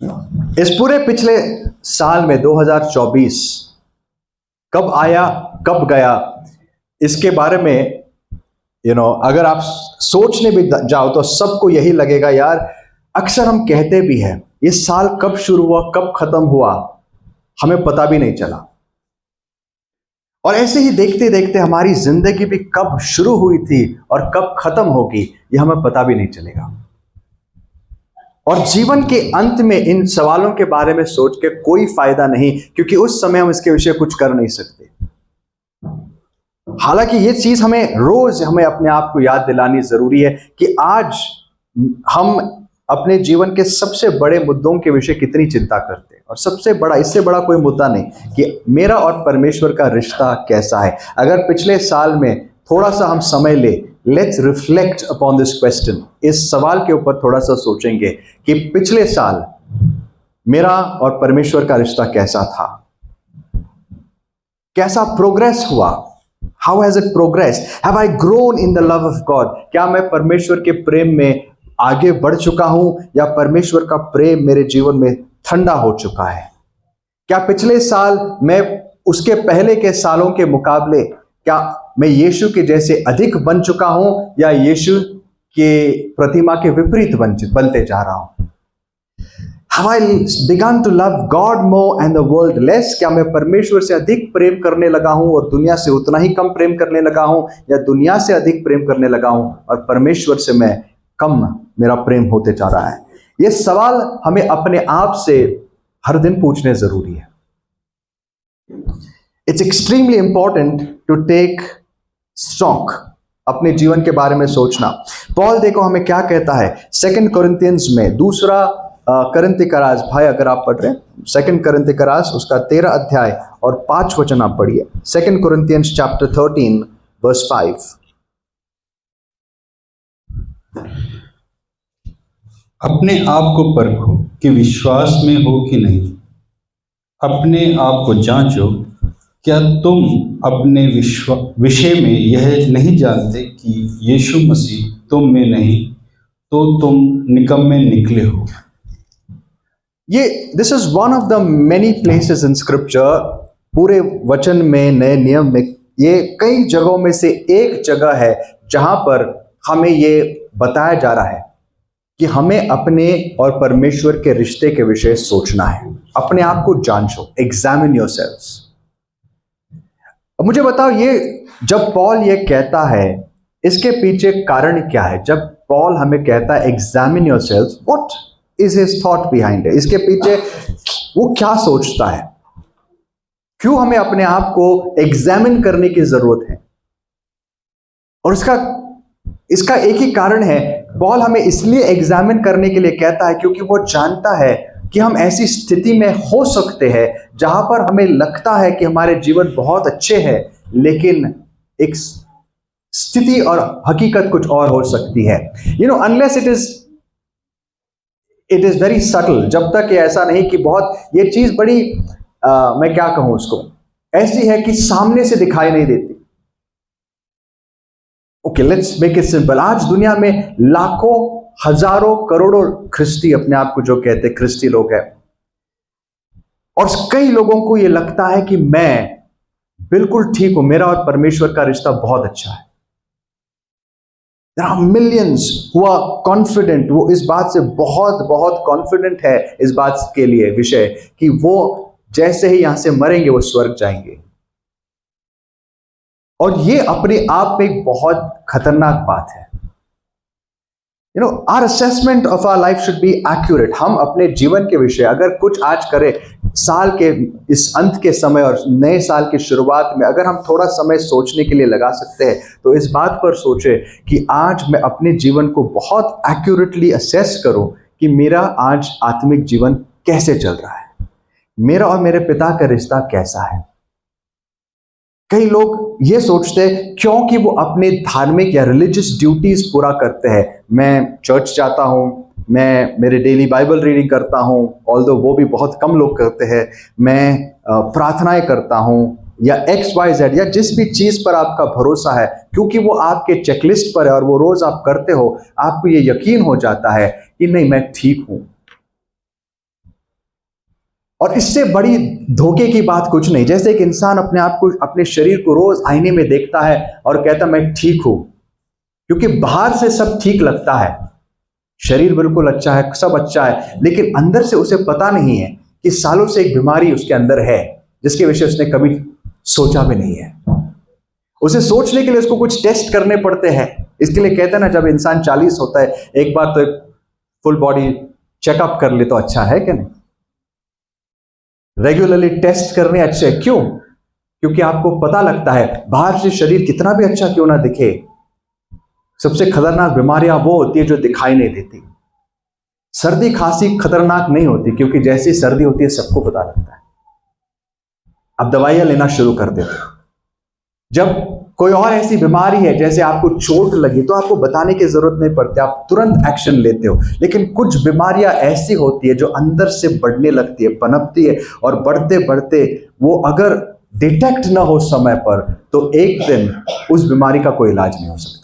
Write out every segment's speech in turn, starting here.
इस पूरे पिछले साल में 2024 कब आया कब गया, इसके बारे में अगर आप सोचने भी जाओ तो सबको यही लगेगा यार। अक्सर हम कहते भी हैं ये साल कब शुरू हुआ कब खत्म हुआ हमें पता भी नहीं चला, और ऐसे ही देखते देखते हमारी जिंदगी भी कब शुरू हुई थी और कब खत्म होगी ये हमें पता भी नहीं चलेगा। और जीवन के अंत में इन सवालों के बारे में सोच के कोई फायदा नहीं, क्योंकि उस समय हम इसके विषय कुछ कर नहीं सकते। हालांकि ये चीज रोज हमें अपने आप को याद दिलानी जरूरी है कि आज हम अपने जीवन के सबसे बड़े मुद्दों के विषय कितनी चिंता करते हैं, और सबसे बड़ा, इससे बड़ा कोई मुद्दा नहीं कि मेरा और परमेश्वर का रिश्ता कैसा है। अगर पिछले साल में थोड़ा सा हम समय ले, let's reflect upon this question, इस सवाल के ऊपर थोड़ा सा सोचेंगे कि पिछले साल मेरा और परमेश्वर का रिश्ता कैसा था, कैसा प्रोग्रेस हुआ, How has it progressed? Have I grown in the love of God? क्या मैं परमेश्वर के प्रेम में आगे बढ़ चुका हूं, या परमेश्वर का प्रेम मेरे जीवन में ठंडा हो चुका है? क्या पिछले साल मैं उसके पहले के सालों के मुकाबले क्या मैं यीशु के जैसे अधिक बन चुका हूं, या यीशु के प्रतिमा के विपरीत बनते जा रहा हूं? Have I begun to love God more and the world less? क्या मैं परमेश्वर से अधिक प्रेम करने लगा हूं और दुनिया से उतना ही कम प्रेम करने लगा हूं, या दुनिया से अधिक प्रेम करने लगा हूं और परमेश्वर से मैं कम मेरा प्रेम होते जा रहा है? ये सवाल हमें अपने आप से हर दिन पूछने जरूरी है। It's extremely important to take stock, अपने जीवन के बारे में सोचना। पॉल देखो हमें क्या कहता है 2 कोरिन्थियंस में, दूसरा करंती करास, भाई अगर आप पढ़ रहे हैं 2 करंती करास उसका 13 अध्याय और 5 वचन आप पढ़िए। 2 कोरिन्थियंस चैप्टर 13 वर्स 5। अपने आप को परखो कि विश्वास में हो कि नहीं, अपने आप को जांचो, क्या तुम अपने विषय में यह नहीं जानते कि यीशु मसीह तुम में नहीं तो तुम निकम्मे निकले हो। This is one of the many places in scripture, पूरे वचन में, नए नियम में, ये कई जगहों में से एक जगह है जहां पर हमें ये बताया जा रहा है कि हमें अपने और परमेश्वर के रिश्ते के विषय सोचना है। अपने आप को जांचो, एग्जामिन योरसेल्व्स। अब मुझे बताओ, ये जब पॉल ये कहता है इसके पीछे कारण क्या है? जब पॉल हमें कहता है examine yourselves, what is his thought behind it? इसके पीछे वो क्या सोचता है? क्यों हमें अपने आप को एग्जामिन करने की जरूरत है? और इसका एक ही कारण है। पॉल हमें इसलिए एग्जामिन करने के लिए कहता है क्योंकि वो जानता है कि हम ऐसी स्थिति में हो सकते हैं जहां पर हमें लगता है कि हमारे जीवन बहुत अच्छे हैं, लेकिन एक स्थिति और हकीकत कुछ और हो सकती है। Unless it is very subtle, जब तक ये ऐसा नहीं कि बहुत ये चीज बड़ी मैं क्या कहूं उसको, ऐसी है कि सामने से दिखाई नहीं देती। Okay, let's make it simple. आज दुनिया में लाखों, हजारों, करोड़ों ख्रिस्ती, अपने आप को जो कहते हैं ख्रिस्ती लोग हैं, और कई लोगों को ये लगता है कि मैं बिल्कुल ठीक हूं, मेरा और परमेश्वर का रिश्ता बहुत अच्छा है। There are millions who are confident, वो इस बात से बहुत बहुत कॉन्फिडेंट है, इस बात के लिए विषय कि वो जैसे ही यहां से मरेंगे वो स्वर्ग जाएंगे। और ये अपने आप में एक बहुत खतरनाक बात है। our assessment of our life should be accurate. हम अपने जीवन के विषय अगर कुछ आज करें, साल के इस अंत के समय और नए साल की शुरुआत में अगर हम थोड़ा समय सोचने के लिए लगा सकते हैं, तो इस बात पर सोचें कि आज मैं अपने जीवन को बहुत एक्यूरेटली असेस करूं कि मेरा आज आत्मिक जीवन कैसे चल रहा है, मेरा और मेरे पिता का रिश्ता कैसा है। कई लोग ये सोचते हैं क्योंकि वो अपने धार्मिक या रिलीजियस ड्यूटीज पूरा करते हैं, मैं चर्च जाता हूँ, मैं मेरे डेली बाइबल रीडिंग करता हूँ, ऑल्दो वो भी बहुत कम लोग करते हैं, मैं प्रार्थनाएं करता हूँ, या XYZ, या जिस भी चीज पर आपका भरोसा है, क्योंकि वो आपके चेकलिस्ट पर है और वो रोज आप करते हो, आपको ये यकीन हो जाता है कि नहीं मैं ठीक हूं। और इससे बड़ी धोखे की बात कुछ नहीं। जैसे एक इंसान अपने आप को, अपने शरीर को रोज आईने में देखता है और कहता मैं ठीक हूं, क्योंकि बाहर से सब ठीक लगता है, शरीर बिल्कुल अच्छा है, सब अच्छा है, लेकिन अंदर से उसे पता नहीं है कि सालों से एक बीमारी उसके अंदर है जिसके विषय उसने कभी सोचा भी नहीं है। उसे सोचने के लिए उसको कुछ टेस्ट करने पड़ते हैं। इसके लिए कहते हैं ना, जब इंसान 40 होता है एक बार तो एक फुल बॉडी चेकअप कर ले तो अच्छा है क्या नहीं? रेगुलरली टेस्ट करने अच्छे हैं। क्यों? क्योंकि आपको पता लगता है बाहर से शरीर कितना भी अच्छा क्यों ना दिखे, सबसे खतरनाक बीमारियां वो होती है जो दिखाई नहीं देती। सर्दी खांसी खतरनाक नहीं होती, क्योंकि जैसी सर्दी होती है सबको पता लगता है, अब दवाइयां लेना शुरू कर देते हो। जब कोई और ऐसी बीमारी है, जैसे आपको चोट लगी, तो आपको बताने की जरूरत नहीं पड़ती, आप तुरंत एक्शन लेते हो। लेकिन कुछ बीमारियां ऐसी होती है जो अंदर से बढ़ने लगती है, पनपती है, और बढ़ते बढ़ते वो अगर डिटेक्ट ना हो समय पर तो एक दिन उस बीमारी का कोई इलाज नहीं हो सकता।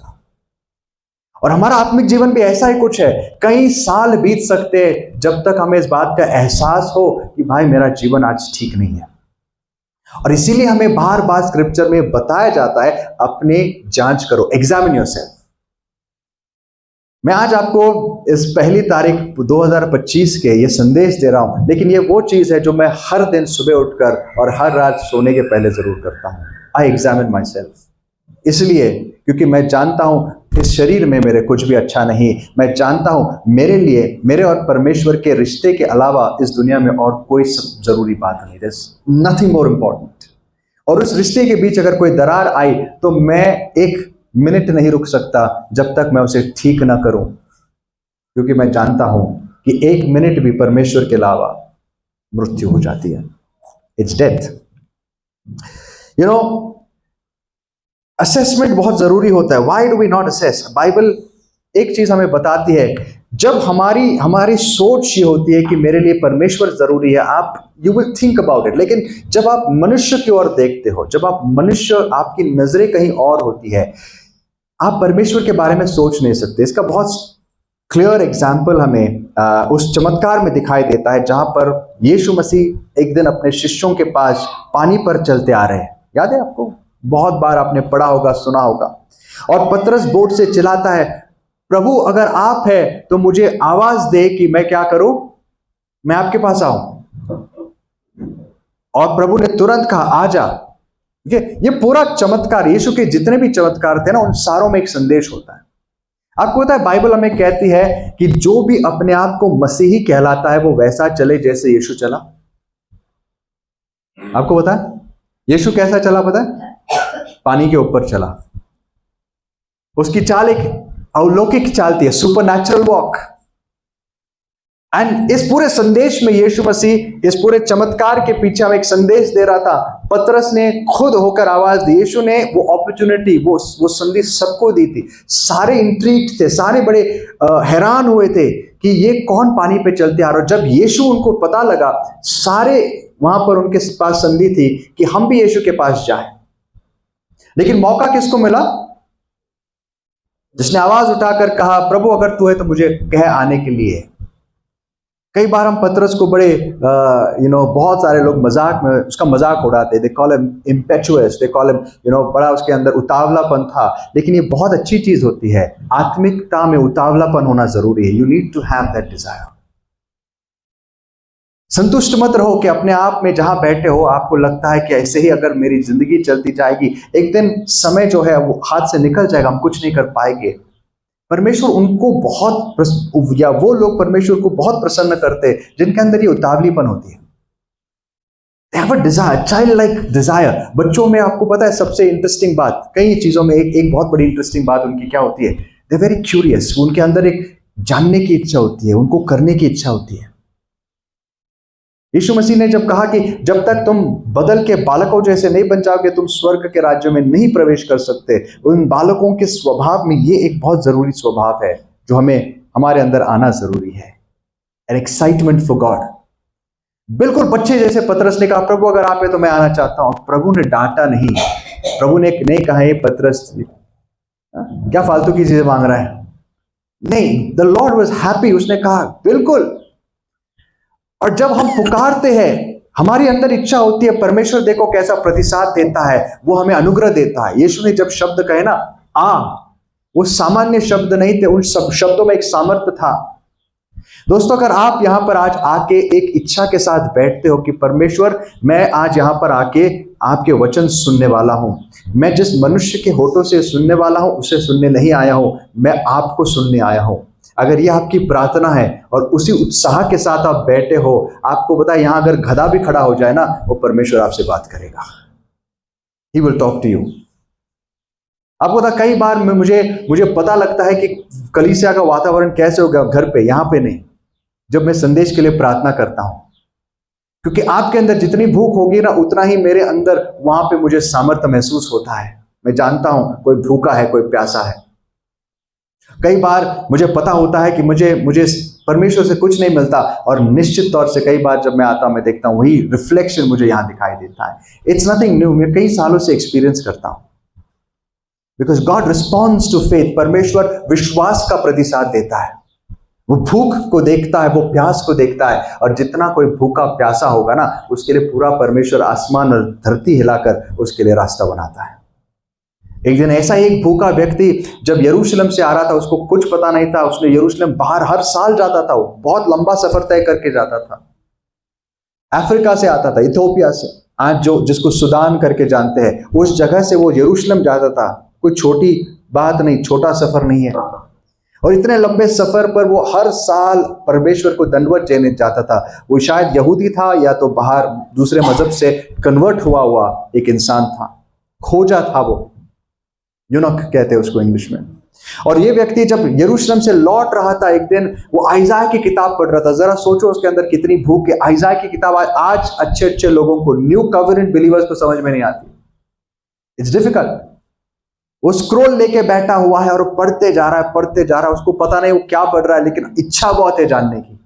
और हमारा आत्मिक जीवन भी ऐसा ही कुछ है। कई साल बीत सकते हैं जब तक हमें इस बात का एहसास हो कि भाई मेरा जीवन आज ठीक नहीं है। और इसीलिए हमें बार बार स्क्रिप्चर में बताया जाता है अपने जांच करो, एग्जामिन योरसेल्फ। मैं आज आपको इस पहली तारीख 2025 के ये संदेश दे रहा हूं, लेकिन ये वो चीज है जो मैं हर दिन सुबह उठकर और हर रात सोने के पहले जरूर करता हूं। आई एग्जामिन माई सेल्फ, इसलिए क्योंकि मैं जानता हूं इस शरीर में मेरे कुछ भी अच्छा नहीं। मैं जानता हूं मेरे लिए, मेरे और परमेश्वर के रिश्ते के अलावा इस दुनिया में और कोई जरूरी बात नहीं, there is nothing more important. और उस रिश्ते के बीच अगर कोई दरार आई तो मैं एक मिनट नहीं रुक सकता जब तक मैं उसे ठीक ना करूं, क्योंकि मैं जानता हूं कि एक मिनट भी परमेश्वर के अलावा मृत्यु हो जाती है, it's death. You know, assessment बहुत जरूरी होता है। Why do we not assess? Bible एक चीज हमें बताती है, जब हमारी सोच ये होती है कि मेरे लिए परमेश्वर जरूरी है, आप you will think about it. लेकिन जब आप मनुष्य की ओर देखते हो, जब आप मनुष्य, आपकी नजरें कहीं और होती है, आप परमेश्वर के बारे में सोच नहीं सकते। इसका बहुत क्लियर एग्जाम्पल हमें उस चमत्कार में दिखाई देता है जहां पर यीशु मसीह एक दिन अपने शिष्यों के पास पानी पर चलते आ रहे हैं। याद है आपको? बहुत बार आपने पढ़ा होगा, सुना होगा। और पतरस बोट से चिल्लाता है, प्रभु अगर आप है तो मुझे आवाज दे कि मैं क्या करूं, मैं आपके पास आऊं। और प्रभु ने तुरंत कहा आ जा। ये पूरा चमत्कार, यीशु के जितने भी चमत्कार थे ना, उन सारों में एक संदेश होता है। आपको पता है बाइबल हमें कहती है कि जो भी अपने आप को मसीही कहलाता है वो वैसा चले जैसे यीशु चला। आपको पता है यीशु कैसा चला? पता है? पानी के ऊपर चला। उसकी चाल एक अलौकिक चाल थी, सुपरनैचुरल वॉक। एंड इस पूरे संदेश में यीशु मसीह, इस पूरे चमत्कार के पीछे हमें एक संदेश दे रहा था। पतरस ने खुद होकर आवाज दी, यीशु ने वो अपॉर्चुनिटी, वो संदेश सबको दी थी। सारे इंट्रीग्ड थे, सारे बड़े हैरान हुए थे कि ये कौन पानी पे चलते आ रहे। जब यीशु, उनको पता लगा, सारे वहां पर उनके पास संधि थी कि हम भी यीशु के पास जाएं। लेकिन मौका किसको मिला? जिसने आवाज उठाकर कहा, प्रभु अगर तू है तो मुझे कह आने के लिए। कई बार हम पतरस को बड़े बहुत सारे लोग मजाक में उसका मजाक उड़ाते, they call him impetuous, they call him बड़ा उसके अंदर उतावलापन था। लेकिन ये बहुत अच्छी चीज होती है, आत्मिकता में उतावलापन होना जरूरी है। You need to have that desire. संतुष्ट मत रहो कि अपने आप में जहां बैठे हो आपको लगता है कि ऐसे ही अगर मेरी जिंदगी चलती जाएगी, एक दिन समय जो है वो हाथ से निकल जाएगा, हम कुछ नहीं कर पाएंगे। परमेश्वर उनको बहुत, या वो लोग परमेश्वर को बहुत प्रसन्न करते हैं जिनके अंदर ये उतावलीपन होती है। They have a desire, childlike desire। बच्चों में आपको पता है सबसे इंटरेस्टिंग बात, कई चीजों में एक बहुत बड़ी इंटरेस्टिंग बात उनकी क्या होती है? They're very curious। उनके अंदर एक जानने की इच्छा होती है, उनको करने की इच्छा होती है। यीशु मसीह ने जब कहा कि जब तक तुम बदल के बालकों जैसे नहीं बन जाओगे तुम स्वर्ग के राज्य में नहीं प्रवेश कर सकते। उन बालकों के स्वभाव में ये एक बहुत जरूरी स्वभाव है जो हमें, हमारे अंदर आना जरूरी है, एन एक्साइटमेंट फॉर गॉड। बिल्कुल बच्चे जैसे पतरस ने कहा, प्रभु अगर आप है तो मैं आना चाहता हूं। प्रभु ने डांटा नहीं, प्रभु ने नहीं कहा ये पतरस क्या फालतू की चीजें मांग रहा है, नहीं। The Lord was happy. उसने कहा बिल्कुल। और जब हम पुकारते हैं, हमारी अंदर इच्छा होती है, परमेश्वर देखो कैसा प्रतिसाद देता है, वो हमें अनुग्रह देता है। यीशु ने जब शब्द कहे ना आ, वो सामान्य शब्द नहीं थे, उन सब शब्दों में एक सामर्थ्य था। दोस्तों, अगर आप यहां पर आज आके एक इच्छा के साथ बैठते हो कि परमेश्वर, मैं आज यहां पर आके आपके वचन सुनने वाला हूं, मैं जिस मनुष्य के होठों से सुनने वाला हूं उसे सुनने नहीं आया हूं, मैं आपको सुनने आया हूं। अगर यह आपकी प्रार्थना है और उसी उत्साह के साथ आप बैठे हो, आपको पता है यहां अगर गधा भी खड़ा हो जाए ना, वो परमेश्वर आपसे बात करेगा। He will talk to you। आपको पता, कई बार मुझे पता लगता है कि कलीसिया का वातावरण कैसे होगा घर पे, यहां पे नहीं, जब मैं संदेश के लिए प्रार्थना करता हूं, क्योंकि आपके अंदर जितनी भूख होगी ना, उतना ही मेरे अंदर वहां पे मुझे सामर्थ्य महसूस होता है। मैं जानता हूं कोई भूखा है, कोई प्यासा है। कई बार मुझे पता होता है कि मुझे परमेश्वर से कुछ नहीं मिलता, और निश्चित तौर से कई बार जब मैं आता हूं, मैं देखता हूं वही रिफ्लेक्शन मुझे यहां दिखाई देता है। इट्स नथिंग न्यू, मैं कई सालों से एक्सपीरियंस करता हूं। Because God responds to faith, परमेश्वर विश्वास का प्रतिसाद देता है। वो भूख को देखता है, वो प्यास को देखता है, और जितना कोई भूखा प्यासा होगा ना, उसके लिए पूरा परमेश्वर आसमान और धरती हिलाकर उसके लिए रास्ता बनाता है। एक दिन ऐसा एक भूखा व्यक्ति जब यरूशलेम से आ रहा था, उसको कुछ पता नहीं था, उसने यरूशलेम बाहर हर साल जाता था, वो बहुत लंबा सफर तय करके जाता था। अफ्रीका से आता था, इथियोपिया से, आज जिसको सुदान करके जानते हैं, उस जगह से वो यरूशलेम जाता था। कोई छोटी बात नहीं, छोटा सफर नहीं है। और इतने लंबे सफर पर वो हर साल परमेश्वर को दंडवत देने जाता था। वो शायद यहूदी था या तो बाहर दूसरे मजहब से कन्वर्ट हुआ एक इंसान था, खोजा था वो, यूनक कहते हैं उसको इंग्लिश में। और ये व्यक्ति जब यरूशलेम से लौट रहा था, एक दिन वो आइज़ाया की किताब पढ़ रहा था। जरा सोचो उसके अंदर कितनी भूख है। आइज़ाया की किताब आज अच्छे लोगों को, न्यू कवरेंट बिलीवर्स को समझ में नहीं आती, इट्स डिफिकल्ट। वो स्क्रोल लेके बैठा हुआ है और पढ़ते जा रहा है, उसको पता नहीं वो क्या पढ़ रहा है, लेकिन इच्छा बहुत है जानने की।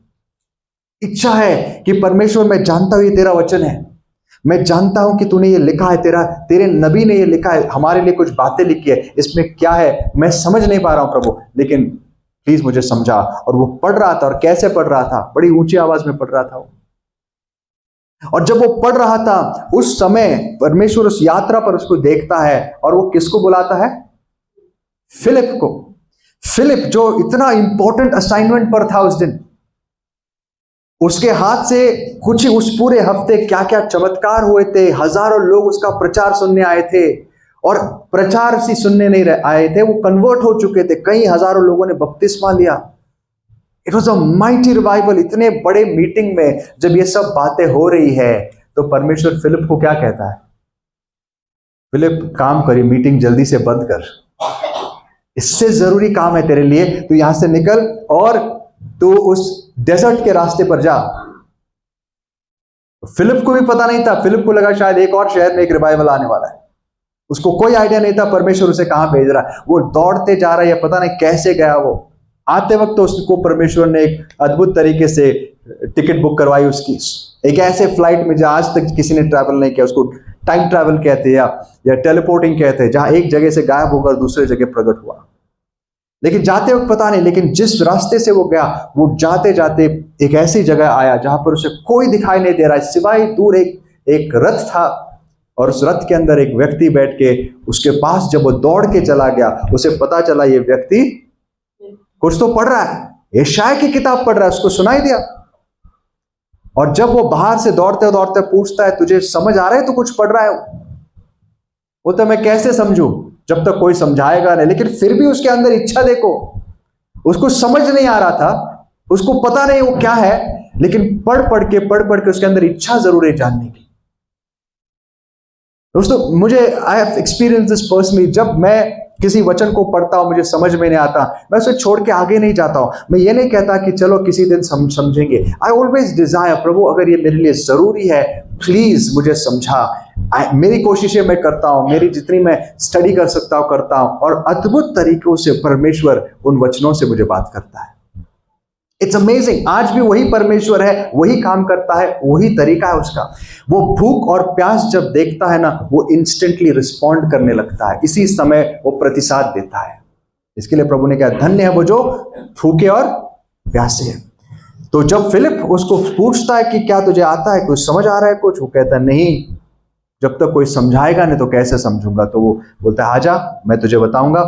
इच्छा है कि परमेश्वर, मैं जानता हूं ये तेरा वचन है, मैं जानता हूं कि तूने ये लिखा है, तेरे नबी ने ये लिखा है, हमारे लिए कुछ बातें लिखी है, इसमें क्या है मैं समझ नहीं पा रहा हूं प्रभु, लेकिन प्लीज मुझे समझा। और वो पढ़ रहा था, और कैसे पढ़ रहा था, बड़ी ऊंची आवाज में पढ़ रहा था वो। और जब वो पढ़ रहा था, उस समय परमेश्वर उस यात्रा पर उसको देखता है, और वो किसको बुलाता है? फिलिप को। फिलिप जो इतना इंपॉर्टेंट असाइनमेंट पर था उस दिन, उसके हाथ से कुछ उस पूरे हफ्ते क्या क्या चमत्कार हुए थे। हजारों लोग उसका प्रचार सुनने आए थे, और प्रचार से सुनने नहीं आए थे, वो कन्वर्ट हो चुके थे। कई हजारों लोगों ने बपतिस्मा लिया। It was a mighty revival. इतने बड़े मीटिंग में जब ये सब बातें हो रही है, तो परमेश्वर फिलिप को क्या कहता है? फिलिप, काम करिए, मीटिंग जल्दी से बंद कर, इससे जरूरी काम है तेरे लिए, तू यहां से निकल और तू उस डेजर्ट के रास्ते पर जा। फिलिप को भी पता नहीं था, फिलिप को लगा शायद एक और शहर में एक रिवाइवल आने वाला है। उसको कोई आइडिया नहीं था परमेश्वर उसे कहां भेज रहा है। वो दौड़ते जा रहा है, या पता नहीं कैसे गया वो। आते वक्त तो उसको परमेश्वर ने एक अद्भुत तरीके से टिकट बुक करवाई उसकी, एक ऐसे फ्लाइट में जहां आज तक किसी ने ट्रैवल नहीं किया। उसको टाइम ट्रैवल कहते हैं या टेलीपोर्टिंग कहते हैं, जहां एक जगह से गायब होकर दूसरे जगह प्रकट हुआ। लेकिन जाते वक्त पता नहीं, लेकिन जिस रास्ते से वो गया, वो जाते जाते एक ऐसी जगह आया जहां पर उसे कोई दिखाई नहीं दे रहा है, सिवाय दूर एक रथ था, और उस रथ के अंदर एक व्यक्ति बैठ के उसके पास जब वो दौड़ के चला गया, उसे पता चला ये व्यक्ति कुछ तो पढ़ रहा है, यशायाह की किताब पढ़ रहा है, उसको सुनाई दिया। और जब वो बाहर से दौड़ते दौड़ते पूछता है, तुझे समझ आ रहा है तू कुछ पढ़ रहा है? वो तो मैं कैसे समझूं जब तक कोई समझाएगा नहीं। लेकिन फिर भी उसके अंदर इच्छा देखो, उसको समझ नहीं आ रहा था, उसको पता नहीं वो क्या है, लेकिन पढ़ के उसके अंदर इच्छा जरूर है जानने की। दोस्तों, I have experience this personally. जब मैं किसी वचन को पढ़ता हूं, मुझे समझ में नहीं आता, मैं उसे छोड़ के आगे नहीं जाता हूं। मैं ये नहीं कहता कि चलो किसी दिन समझेंगे। आई ऑलवेज डिजायर, प्रभु अगर ये मेरे लिए जरूरी है, प्लीज मुझे समझा। मेरी कोशिशें मैं करता हूं, मेरी जितनी मैं स्टडी कर सकता हूं करता हूं, और अद्भुत तरीकों से परमेश्वर उन वचनों से मुझे बात करता है। It's amazing. आज भी वही परमेश्वर है, वही काम करता है, वही तरीका है उसका। वो भूख और प्यास जब देखता है ना, वो इंस्टेंटली रिस्पॉन्ड करने लगता है, इसी समय वो प्रतिसाद देता है। इसके लिए प्रभु ने कहा, धन्य है वो जो भूखे और प्यासे हैं। तो जब फिलिप उसको पूछता है कि क्या तुझे आता है, कुछ समझ आ रहा है कुछ, वो कहता है नहीं, जब तक कोई समझाएगा नहीं तो कैसे समझूंगा। तो वो बोलता है आजा मैं तुझे बताऊंगा।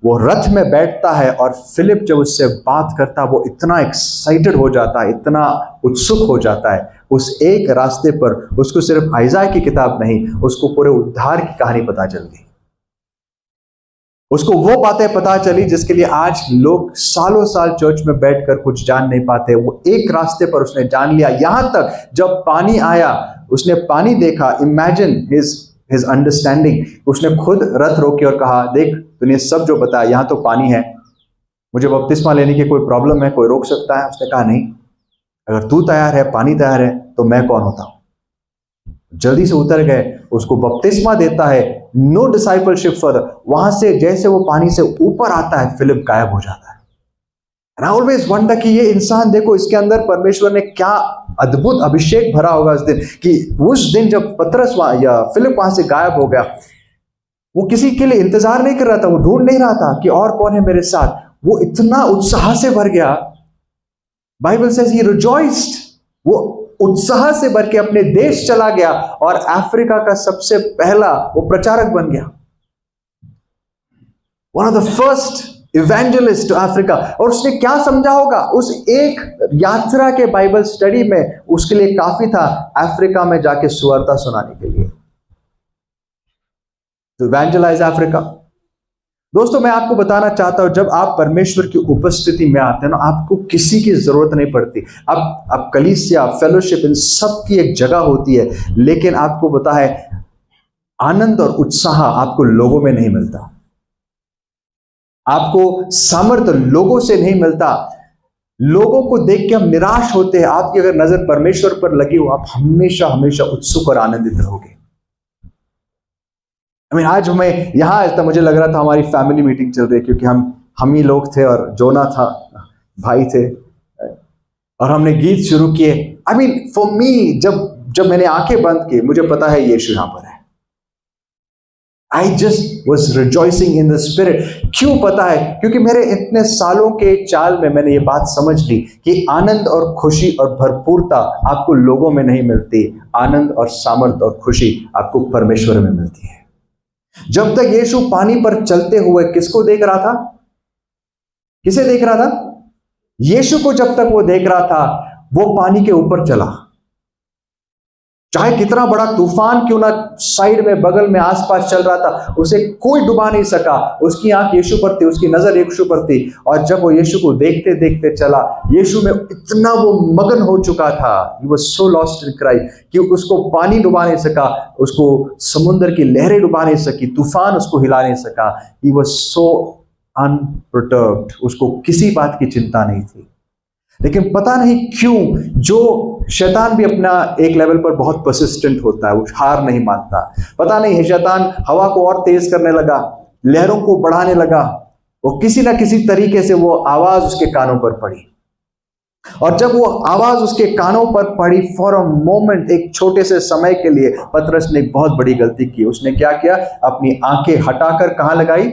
वो रथ में बैठता है और फिलिप जब उससे बात करता है वो इतना एक्साइटेड हो जाता है, इतना उत्सुक हो जाता है उस एक रास्ते पर। उसको सिर्फ आइज़ाया की किताब नहीं, उसको पूरे उद्धार की कहानी पता चल गई। उसको वो बातें पता चली जिसके लिए आज लोग सालों साल चर्च में बैठकर कुछ जान नहीं पाते। वो एक रास्ते पर उसने जान लिया। यहां तक जब पानी आया, उसने पानी देखा, इमेजिन हिज अंडरस्टैंडिंग। उसने खुद रथ रोके और कहा देख तूने सब जो बताया, यहां तो पानी है, मुझे बपतिस्मा लेने की कोई प्रॉब्लम है, कोई रोक सकता है? उसने कहा नहीं, अगर तू तैयार है, पानी तैयार है, तो मैं कौन होता हूं। जल्दी से उतर गए, उसको बपतिस्मा देता है। No discipleship further. वहां से जैसे वो पानी से ऊपर आता है, फिलिप गायब हो जाता है। एंड आई ऑलवेज वंडर कि ये इंसान, देखो इसके अंदर परमेश्वर ने क्या अद्भुत अभिषेक भरा होगा उस दिन, कि उस दिन जब पतरस या फिलिप वहां से गायब हो गया, वो किसी के लिए इंतजार नहीं कर रहा था, वो ढूंढ नहीं रहा था कि और कौन है मेरे साथ। वो इतना उत्साह से भर गया, बाइबल सेज ही रिजॉइस्ड। वो उत्साह से भर के अपने देश चला गया और अफ्रीका का सबसे पहला वो प्रचारक बन गया, one of the first evangelist to Africa. और उसने क्या समझा होगा उस एक यात्रा के बाइबल स्टडी में, उसके लिए काफी था अफ्रीका में जाके सुवार्ता सुनाने के लिए, टू इवेंजलाइज अफ्रीका। दोस्तों मैं आपको बताना चाहता हूं, जब आप परमेश्वर की उपस्थिति में आते हैं ना, आपको किसी की जरूरत नहीं पड़ती। अब कलीसिया, फेलोशिप, इन सब की एक जगह होती है, लेकिन आपको पता है आनंद और उत्साह आपको लोगों में नहीं मिलता, आपको सामर्थ्य लोगों से नहीं मिलता। लोगों को देख के हम निराश होते हैं। आपकी अगर नजर परमेश्वर पर लगी हो, आप हमेशा हमेशा उत्सुक और आनंदित रहोगे। आज हमें यहां आया था, मुझे लग रहा था हमारी फैमिली मीटिंग चल रही है, क्योंकि हम ही लोग थे और जोना था, भाई थे, और हमने गीत शुरू किए। फॉर मी, जब मैंने आंखें बंद की, मुझे पता है यीशु यहां पर है। I just was rejoicing in the spirit. क्यों पता है? क्योंकि मेरे इतने सालों के चाल में मैंने ये बात समझ ली कि आनंद और खुशी और भरपूरता आपको लोगों में नहीं मिलती, आनंद और सामर्थ्य और खुशी आपको परमेश्वर में मिलती है। जब तक यीशु पानी पर चलते हुए किसको देख रहा था? किसे देख रहा था? यीशु को। जब तक वो देख रहा था, वो पानी के ऊपर चला, चाहे कितना बड़ा तूफान क्यों ना साइड में, बगल में, आसपास चल रहा था, उसे कोई डुबा नहीं सका। उसकी आंख यीशु पर थी, उसकी नजर यीशु पर थी, और जब वो यीशु को देखते देखते चला, यीशु में इतना वो मगन हो चुका था, he was so lost in Christ, कि उसको पानी डुबा नहीं सका, उसको समुद्र की लहरें डुबा नहीं सकी, तूफान उसको हिला नहीं सका। he was so unperturbed, उसको किसी बात की चिंता नहीं थी। लेकिन पता नहीं क्यों, जो शैतान भी अपना एक लेवल पर बहुत परसिस्टेंट होता है, वो हार नहीं मानता। पता नहीं शैतान हवा को और तेज करने लगा, लहरों को बढ़ाने लगा, वो किसी ना किसी तरीके से वो आवाज उसके कानों पर पड़ी, और जब वो आवाज उसके कानों पर पड़ी, फॉर अ मोमेंट, एक छोटे से समय के लिए, पतरस ने एक बहुत बड़ी गलती की। उसने क्या किया? अपनी आंखें हटाकर कहां लगाई?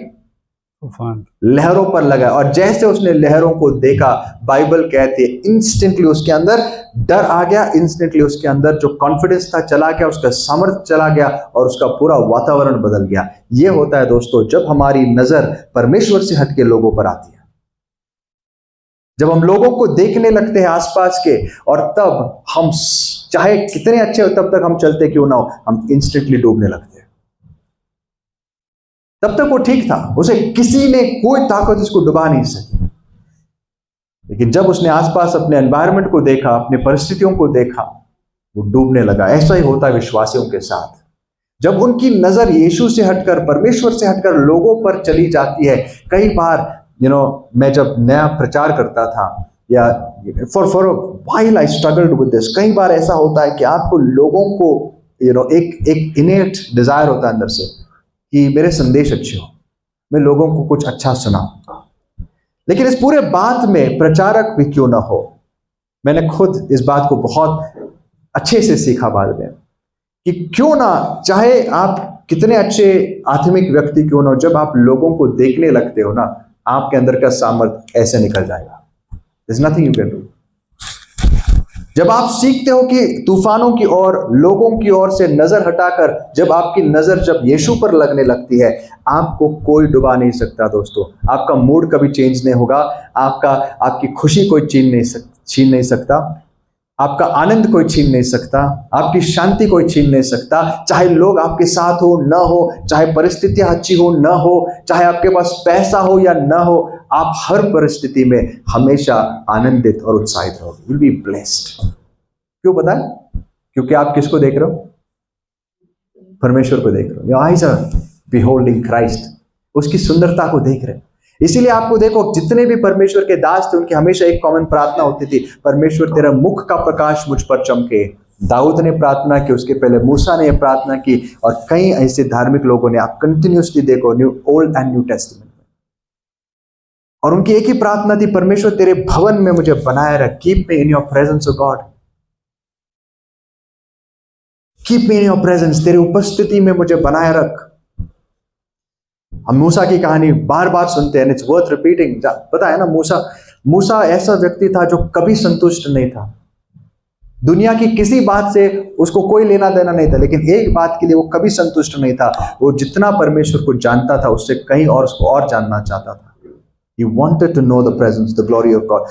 लहरों पर लगा। और जैसे उसने लहरों को देखा, बाइबल कहती है इंस्टेंटली उसके अंदर डर आ गया, इंस्टेंटली उसके अंदर जो कॉन्फिडेंस था चला गया, उसका सामर्थ्य चला गया, और उसका पूरा वातावरण बदल गया। यह होता है दोस्तों जब हमारी नजर परमेश्वर से हटके लोगों पर आती है, जब हम लोगों को देखने लगते हैं आसपास के, और तब हम चाहे कितने अच्छे हो, तब तक हम चलते क्यों ना हो, हम इंस्टेंटली डूबने लगते हैं। तब तक वो ठीक था, उसे किसी ने, कोई ताकत उसको डुबा नहीं सकी। लेकिन जब उसने आसपास अपने एनवायरनमेंट को देखा, अपने परिस्थितियों को देखा, वो डूबने लगा। ऐसा ही होता है विश्वासियों के साथ। जब उनकी नजर यीशु से हटकर, परमेश्वर से हटकर लोगों पर चली जाती है। कई बार मैं जब नया प्रचार करता था, या for while I struggled with this, कई बार ऐसा होता है कि आपको लोगों को एक इनेट डिजायर होता है अंदर से कि मेरे संदेश अच्छे हो, मैं लोगों को कुछ अच्छा सुनाऊं। लेकिन इस पूरे बात में प्रचारक भी क्यों ना हो, मैंने खुद इस बात को बहुत अच्छे से सीखा बाद में, कि क्यों ना, चाहे आप कितने अच्छे आत्मिक व्यक्ति क्यों ना हो, जब आप लोगों को देखने लगते हो ना, आपके अंदर का सामर्थ्य ऐसे निकल जाएगा। There's nothing you can do. जब आप सीखते हो कि तूफानों की ओर, लोगों की ओर से नजर हटाकर जब आपकी नजर जब यीशु पर लगने लगती है, आपको कोई डुबा नहीं सकता दोस्तों। आपका मूड कभी चेंज नहीं होगा, आपकी खुशी कोई छीन नहीं सकता, आपका आनंद कोई छीन नहीं सकता, आपकी शांति कोई छीन नहीं सकता। चाहे लोग आपके साथ हो ना हो, चाहे परिस्थितियां अच्छी हो ना हो, चाहे आपके पास पैसा हो या ना हो, आप हर परिस्थिति में हमेशा आनंदित और उत्साहित रहोगे। Will be blessed. क्यों पता है? क्योंकि आप किसको देख रहे हो? परमेश्वर को देख रहे हो। योर आईज आर बिहोल्डिंग क्राइस्ट, उसकी सुंदरता को देख रहे हो। इसीलिए आपको देखो, जितने भी परमेश्वर के दास थे उनकी हमेशा एक कॉमन प्रार्थना होती थी, परमेश्वर तेरा मुख का प्रकाश मुझ पर चमके। दाऊद ने प्रार्थना की, उसके पहले मूसा ने प्रार्थना की, और कई ऐसे धार्मिक लोगों ने, आप कंटिन्यूसली देखो ओल्ड एंड न्यू टेस्टामेंट में, और उनकी एक ही प्रार्थना थी, परमेश्वर तेरे भवन में मुझे बनाए रख, keep me in your presence O God, keep me in your presence, तेरी उपस्थिति में मुझे बनाए रख। हम मूसा की कहानी बार बार सुनते हैं, इट्स वर्थ रिपीटिंग। पता है ना, मूसा ऐसा व्यक्ति था जो कभी संतुष्ट नहीं था। दुनिया की किसी बात से उसको कोई लेना देना नहीं था, लेकिन एक बात के लिए वो कभी संतुष्ट नहीं था, वो जितना परमेश्वर को जानता था उससे कहीं और उसको और जानना चाहता था। He wanted to know the presence, the glory of God.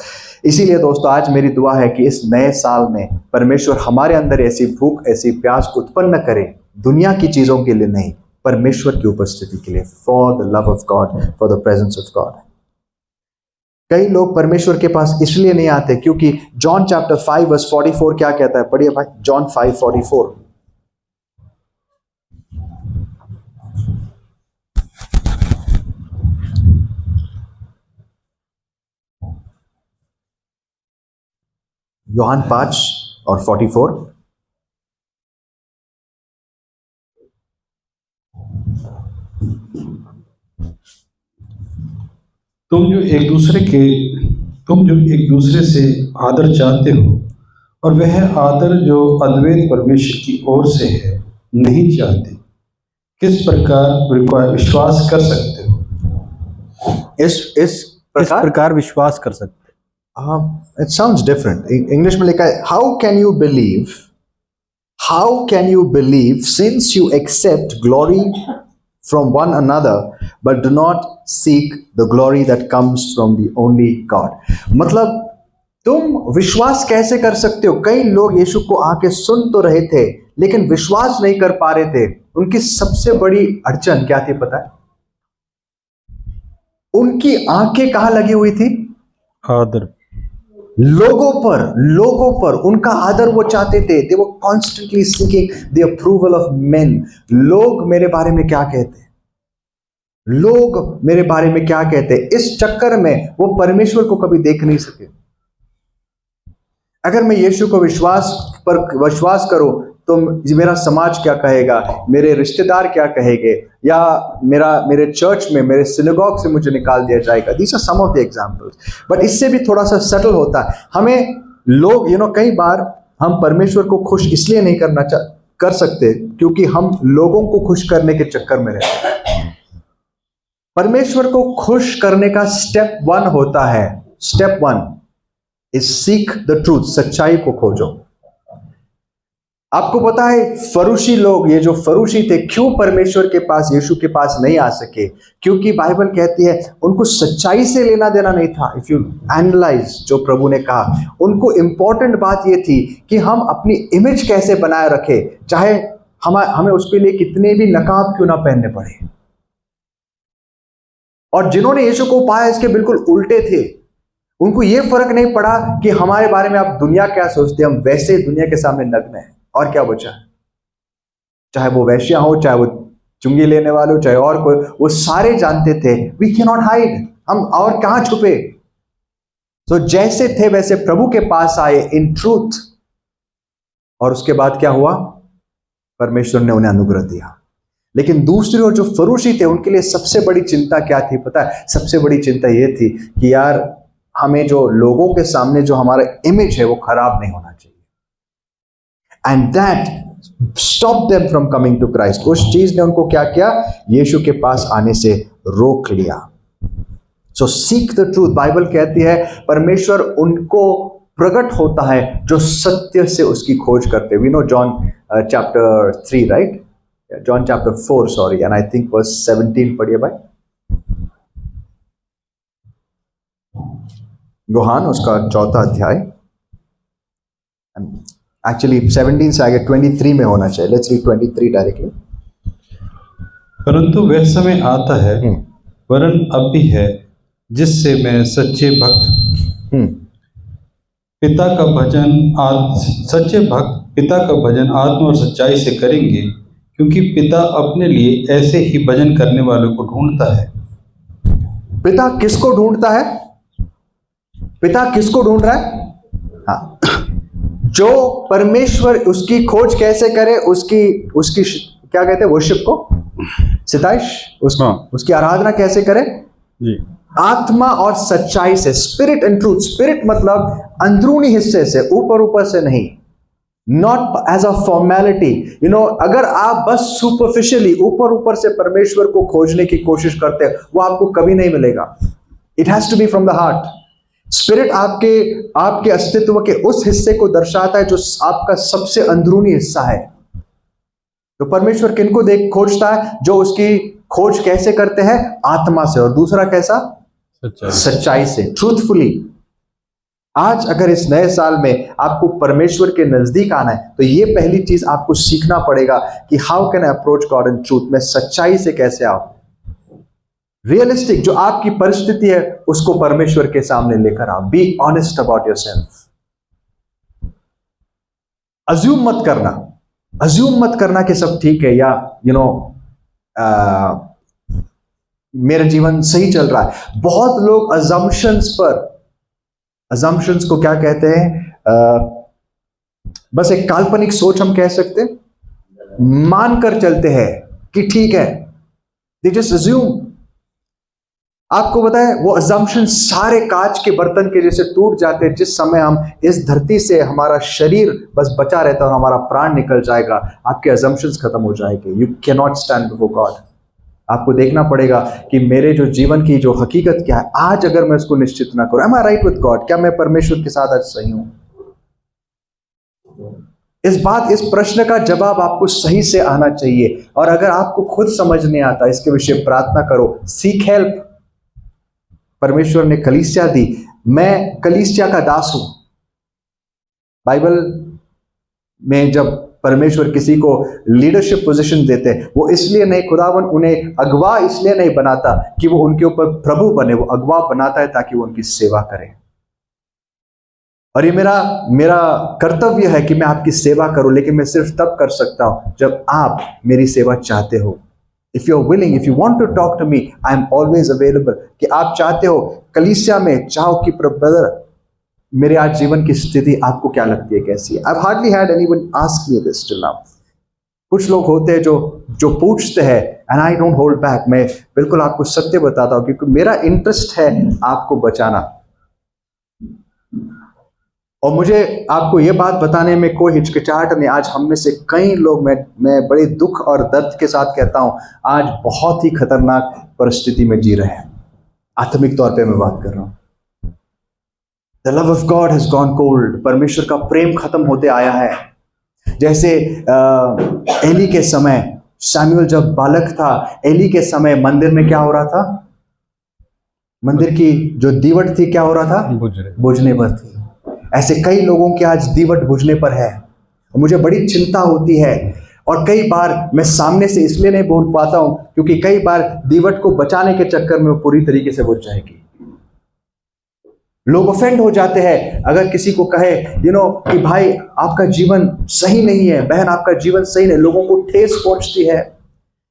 इसीलिए दोस्तों, आज मेरी दुआ है कि इस नए साल में परमेश्वर हमारे अंदर ऐसी भूख, ऐसी प्यास को उत्पन्न करे, दुनिया की चीजों के लिए नहीं, परमेश्वर की उपस्थिति के लिए, for the love of God, for the presence of God. कई लोग परमेश्वर के पास इसलिए नहीं आते क्योंकि जॉन चैप्टर 5 वर्स 44 क्या कहता है? पढ़िए भाई, जॉन 5:44। यूहन्ना 5:44। तुम जो एक दूसरे से आदर चाहते हो, और वह आदर जो अद्वैत परमेश्वर की ओर से है नहीं चाहते, किस प्रकार विश्वास कर सकते हो? इस प्रकार विश्वास कर सकते हो। It sounds different. इंग्लिश में लिखा है, how can you believe since you accept glory from one another but do not seek the glory that comes from the only God। मतलब तुम विश्वास कैसे कर सकते हो? कई लोग यीशु को आके सुन तो रहे थे लेकिन विश्वास नहीं कर पा रहे थे। उनकी सबसे बड़ी अड़चन क्या थी पता है? उनकी आंखें कहां लगी हुई थी? आदर, लोगों पर उनका आदर वो चाहते थे। They were constantly seeking the approval of men। लोग मेरे बारे में क्या कहते हैं, लोग मेरे बारे में क्या कहते हैं, इस चक्कर में वो परमेश्वर को कभी देख नहीं सके। अगर मैं यीशु को विश्वास करूं तो मेरा समाज क्या कहेगा, मेरे रिश्तेदार क्या कहेंगे, या मेरे चर्च में, मेरे सिनेगॉग से मुझे निकाल दिया जाएगा। These are some of the examples। But इससे भी थोड़ा सा सटल होता है। हमें लोग कई बार हम परमेश्वर को खुश इसलिए नहीं कर सकते क्योंकि हम लोगों को खुश करने के चक्कर में रहते हैं। परमेश्वर को खुश करने का स्टेप 1 होता है, step 1 is seek the truth, सच्चाई को खोजो। आपको पता है फरूशी लोग, ये जो फरूशी थे, क्यों परमेश्वर के पास, यीशु के पास नहीं आ सके? क्योंकि बाइबल कहती है उनको सच्चाई से लेना देना नहीं था। इफ यू एनालाइज जो प्रभु ने कहा, उनको इंपॉर्टेंट बात ये थी कि हम अपनी इमेज कैसे बनाए रखे, चाहे हमें उसके लिए कितने भी नकाब क्यों ना पहनने पड़े। और जिन्होंने यीशु को पाया इसके बिल्कुल उल्टे थे। उनको ये फर्क नहीं पड़ा कि हमारे बारे में आप दुनिया क्या सोचते हैं, हम वैसे दुनिया के सामने नग्न हैं। और क्या बचा? चाहे वो वैश्या हो, चाहे वो चुंगी लेने वाले हो, चाहे और कोई, वो सारे जानते थे वी कैन नॉट हाइड, हम और कहां छुपे। तो जैसे थे वैसे प्रभु के पास आए इन ट्रूथ, और उसके बाद क्या हुआ? परमेश्वर ने उन्हें अनुग्रह दिया। लेकिन दूसरी ओर जो फरूशी थे, उनके लिए सबसे बड़ी चिंता क्या थी पता है? सबसे बड़ी चिंता ये थी कि यार हमें जो लोगों के सामने जो हमारा इमेज है वो खराब नहीं होना चाहिए। And that stop them from coming to Christ. उस चीज ने उनको क्या किया? यीशु के पास आने से रोक लिया। सो सीक द ट्रूथ। बाइबल कहती है परमेश्वर उनको प्रकट होता है जो सत्य से उसकी खोज करते। We know John chapter 3, right? John chapter 4, sorry, and I think verse 17 पढ़िए भाई। यूहन्ना उसका 4था अध्याय, एक्चुअली 17 से आगे 23 में होना चाहिए। Let's read 23 directly. परंतु वह समय आता है, वरन अब भी है, जिससे मैं सच्चे भक्त पिता का भजन सच्चे भक्त पिता का भजन आत्मा और सच्चाई से करेंगे, क्योंकि पिता अपने लिए ऐसे ही भजन करने वालों को ढूंढता है। पिता किसको ढूंढता है? पिता किसको ढूंढ रहा है? हाँ, जो परमेश्वर उसकी खोज कैसे करे, उसकी क्या कहते हैं, वर्शिप को, सिताइश, उसकी आराधना कैसे करे जी? आत्मा और सच्चाई से, स्पिरिट एंड ट्रूथ। स्पिरिट मतलब अंदरूनी हिस्से से, ऊपर से नहीं, नॉट एज अ फॉर्मेलिटी। अगर आप बस सुपरफिशियली ऊपर से परमेश्वर को खोजने की कोशिश करते हैं, वो आपको कभी नहीं मिलेगा। It has to be from the heart. Spirit आपके अस्तित्व के उस हिस्से को दर्शाता है जो आपका सबसे अंदरूनी हिस्सा है। तो परमेश्वर किनको खोजता है? जो उसकी खोज कैसे करते हैं? आत्मा से। और दूसरा कैसा? सच्चाई से, ट्रूथफुली। आज अगर इस नए साल में आपको परमेश्वर के नजदीक आना है, तो ये पहली चीज आपको सीखना पड़ेगा कि how can I approach God in truth. मैं सच्चाई से कैसे आऊं, रियलिस्टिक, जो आपकी परिस्थिति है उसको परमेश्वर के सामने लेकर आओ। Be honest about yourself. Assume मत करना कि सब ठीक है, या मेरा जीवन सही चल रहा है। बहुत लोग अजम्पशंस को क्या कहते हैं? बस एक काल्पनिक सोच हम कह सकते हैं, मानकर चलते हैं कि ठीक है। They just assume. आपको पता है, वो अजम्पशन सारे कांच के बर्तन के जैसे टूट जाते हैं जिस समय हम इस धरती से, हमारा शरीर बस बचा रहता है और हमारा प्राण निकल जाएगा, आपके अजम्पशंस खत्म हो जाएंगे। You can not stand before God. आपको देखना पड़ेगा कि मेरे जो जीवन की जो हकीकत क्या है, आज अगर मैं उसको निश्चित ना करूं, am I right with God? क्या मैं परमेश्वर के साथ आज सही हूं? इस प्रश्न का जवाब आपको सही से आना चाहिए। और अगर आपको खुद समझ नहीं आता, इसके विषय प्रार्थना करो, सीक हेल्प। परमेश्वर ने कलीसिया दी, मैं कलीसिया का दास हूं। बाइबल में जब परमेश्वर किसी को लीडरशिप पोजीशन देते हैं, वो इसलिए नहीं, खुदावन उन्हें अगवा इसलिए नहीं बनाता कि वो उनके ऊपर प्रभु बने, वो अगवा बनाता है ताकि वो उनकी सेवा करें। और ये मेरा कर्तव्य है कि मैं आपकी सेवा करूं, लेकिन मैं सिर्फ तब कर सकता हूं जब आप मेरी सेवा चाहते हो। If you are willing, if you want to talk to me, I am always available. कि आप चाहते हो कलीसिया में, चाहो कि ब्रदर मेरे आज जीवन की स्थिति आपको क्या लगती है, कैसी है? I hardly had anyone ask me this till now. कुछ लोग होते हैं जो पूछते हैं, and I don't hold back. मैं बिल्कुल आपको सत्य बताता हूं, क्योंकि मेरा इंटरेस्ट है आपको बचाना। और मुझे आपको ये बात बताने में कोई हिचकिचाहट नहीं। आज हम में से कई लोग, मैं बड़े दुख और दर्द के साथ कहता हूं, आज बहुत ही खतरनाक परिस्थिति में जी रहे हैं। आत्मिक तौर पे मैं बात कर रहा हूं। The love of God has gone cold. परमेश्वर का प्रेम खत्म होते आया है। जैसे एली के समय, शमूएल जब बालक था, एली के समय मंदिर में क्या हो रहा था? मंदिर की जो दीवट थी क्या हो रहा था? बुझने पर थी। ऐसे कई लोगों की आज दीवट बुझने पर है, और मुझे बड़ी चिंता होती है। और कई बार मैं सामने से इसलिए नहीं बोल पाता हूं क्योंकि कई बार दीवट को बचाने के चक्कर में वो पूरी तरीके से बुझ जाएगी। लोग ऑफेंड हो जाते हैं अगर किसी को कहे कि भाई आपका जीवन सही नहीं है, बहन आपका जीवन सही नहीं, लोगों को ठेस पहुंचती है।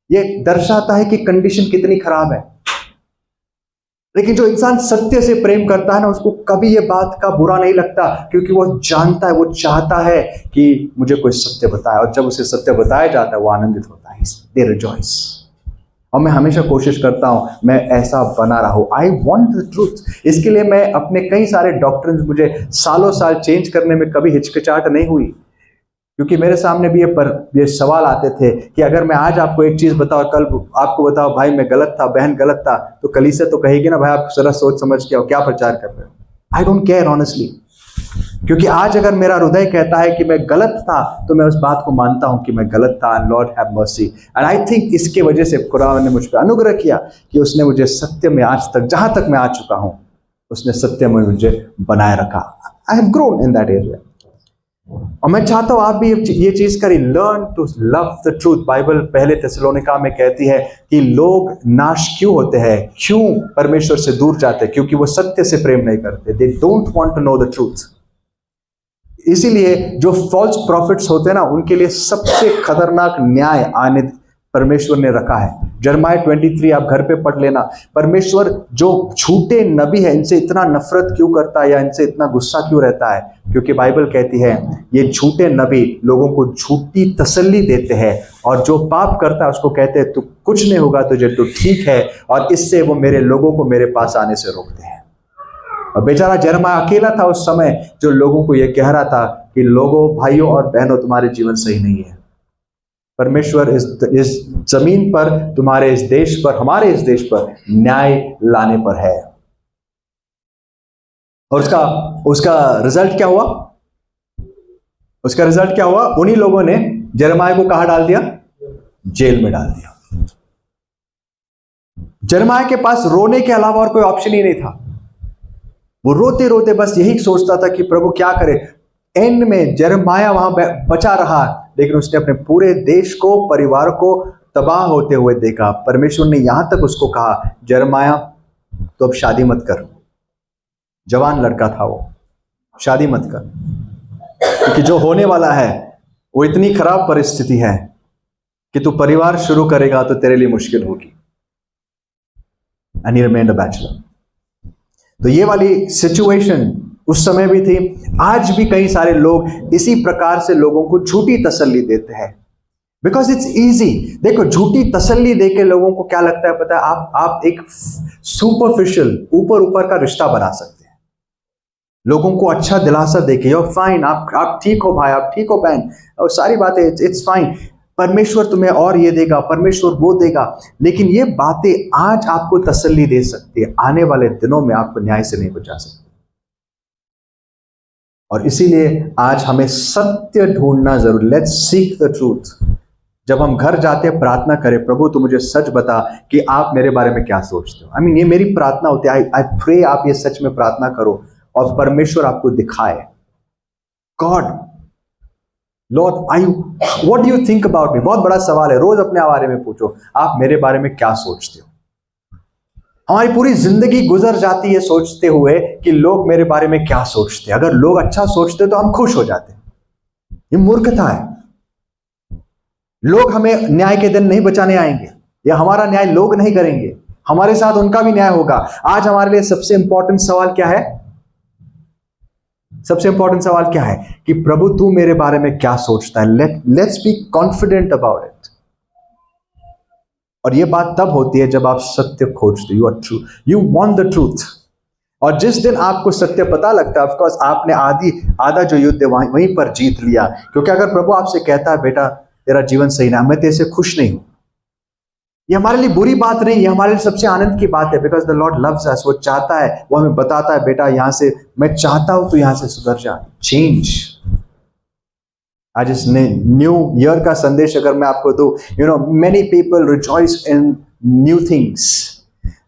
ये दर्शाता है कि कंडीशन कितनी खराब है। लेकिन जो इंसान सत्य से प्रेम करता है ना, उसको कभी ये बात का बुरा नहीं लगता, क्योंकि वो जानता है, वो चाहता है कि मुझे कोई सत्य बताए, और जब उसे सत्य बताया जाता है वो आनंदित होता है। दे रिजॉइस। और मैं हमेशा कोशिश करता हूं मैं ऐसा बना रहा हूं। I want the truth. इसके लिए मैं अपने कई सारे डॉक्ट्रिन्स, मुझे सालों साल चेंज करने में कभी हिचकिचाहट नहीं हुई, क्योंकि मेरे सामने भी ये सवाल आते थे कि अगर मैं आज आपको एक चीज बताऊं, कल आपको बताओ भाई मैं गलत था, बहन गलत था, तो कलीसिया तो कहेगी ना भाई आप जरा सोच समझ के क्या प्रचार कर रहे हो। आई डोंट केयर ऑनेस्टली, क्योंकि आज अगर मेरा हृदय कहता है कि मैं गलत था, तो मैं उस बात को मानता हूं कि मैं गलत था, and Lord have mercy. And I think इसके वजह से खुदा ने मुझ पर अनुग्रह किया कि उसने मुझे सत्य में आज तक, जहां तक मैं आ चुका हूं, उसने सत्य में मुझे बनाए रखा। I have grown in that area. और मैं चाहता हूं आप भी ये चीज करें, learn to love the truth. Bible पहले थिस्सलुनीका में कहती है कि लोग नाश क्यों होते हैं, क्यों परमेश्वर से दूर जाते हैं, क्योंकि वो सत्य से प्रेम नहीं करते। They don't want to know the truth. इसीलिए जो फॉल्स प्रॉफिट्स होते हैं ना, उनके लिए सबसे खतरनाक न्याय आने परमेश्वर ने रखा है। जर्माया 23 आप घर पे पढ़ लेना। परमेश्वर जो झूठे नबी है, इनसे इतना नफरत क्यों करता है या इनसे इतना गुस्सा क्यों रहता है? क्योंकि बाइबल कहती है ये झूठे नबी लोगों को झूठी तसल्ली देते हैं, और जो पाप करता है उसको कहते हैं तू कुछ नहीं होगा तुझे, तू ठीक है, और इससे वो मेरे लोगों को मेरे पास आने से रोकते हैं। और बेचारा जर्माया अकेला था उस समय जो लोगों को यह कह रहा था कि लोगों, भाइयों और बहनों, तुम्हारे जीवन सही नहीं है। परमेश्वर इस जमीन पर, तुम्हारे इस देश पर, हमारे इस देश पर न्याय लाने पर है। और उसका रिजल्ट क्या हुआ? उसका रिजल्ट क्या हुआ? उन्हीं लोगों ने जर्माया को कहां डाल दिया? जेल में डाल दिया। जर्माया के पास रोने के अलावा और कोई ऑप्शन ही नहीं था। वो रोते रोते बस यही सोचता था कि प्रभु क्या करे। एंड में जर्माया वहां बचा रहा, लेकिन उसने अपने पूरे देश को, परिवार को तबाह होते हुए देखा। परमेश्वर ने यहां तक उसको कहा, जर्माया तो अब शादी मत कर। जवान लड़का था वो, शादी मत कर, क्योंकि जो होने वाला है वो इतनी खराब परिस्थिति है कि तू परिवार शुरू करेगा तो तेरे लिए मुश्किल होगी। And he remained a bachelor. तो ये वाली सिचुएशन उस समय भी थी। आज भी कई सारे लोग इसी प्रकार से लोगों को झूठी तसल्ली देते हैं, बिकॉज इट्स इजी। देखो, झूठी तसल्ली देके लोगों को क्या लगता है पता है? आप एक सुपरफिशियल, ऊपर का रिश्ता बना सकते हैं, लोगों को अच्छा दिलासा देके, योर फाइन, आप ठीक हो भाई, आप ठीक हो बहन, और सारी बातें इट्स फाइन, परमेश्वर तुम्हें और ये देगा, परमेश्वर वो देगा। लेकिन ये बातें आज आपको तसल्ली दे सकती है, आने वाले दिनों में आपको न्याय से नहीं बचा सकती। और इसीलिए आज हमें सत्य ढूंढना जरूर। Let's seek the truth. जब हम घर जाते हैं, प्रार्थना करें, प्रभु तू मुझे सच बता कि आप मेरे बारे में क्या सोचते हो। ये मेरी प्रार्थना होती है। आई प्रे आप ये सच में प्रार्थना करो और परमेश्वर आपको दिखाए। God, Lord, what do you think about me? बहुत बड़ा सवाल है। रोज अपने बारे में पूछो, आप मेरे बारे में क्या सोचते हो। हमारी पूरी जिंदगी गुजर जाती है सोचते हुए कि लोग मेरे बारे में क्या सोचते हैं। अगर लोग अच्छा सोचते तो हम खुश हो जाते। ये मूर्खता है। लोग हमें न्याय के दिन नहीं बचाने आएंगे, या हमारा न्याय लोग नहीं करेंगे, हमारे साथ उनका भी न्याय होगा। आज हमारे लिए सबसे इंपॉर्टेंट सवाल क्या है? सबसे इंपॉर्टेंट सवाल क्या है कि प्रभु तू मेरे बारे में क्या सोचता है। Let's be confident about it. और ये बात तब होती है जब आप सत्य खोजते, you are true, you want the truth. और जिस दिन आपको सत्य पता लगता है, ऑफ कोर्स आपने आधा जो युद्ध है वहीं पर जीत लिया। क्योंकि अगर प्रभु आपसे कहता है बेटा तेरा जीवन सही ना, मैं तेरे से खुश नहीं हूं, ये हमारे लिए बुरी बात नहीं, ये हमारे लिए सबसे आनंद की बात है। बिकॉज द लॉर्ड लव्स अस। वो चाहता है, वो हमें बताता है बेटा यहां से मैं चाहता हूं, तू यहां से सुधर जा, चेंज। आज इस न्यू ईयर का संदेश अगर मैं आपको दूं, मेनी पीपल रिजॉइस इन न्यू थिंग्स।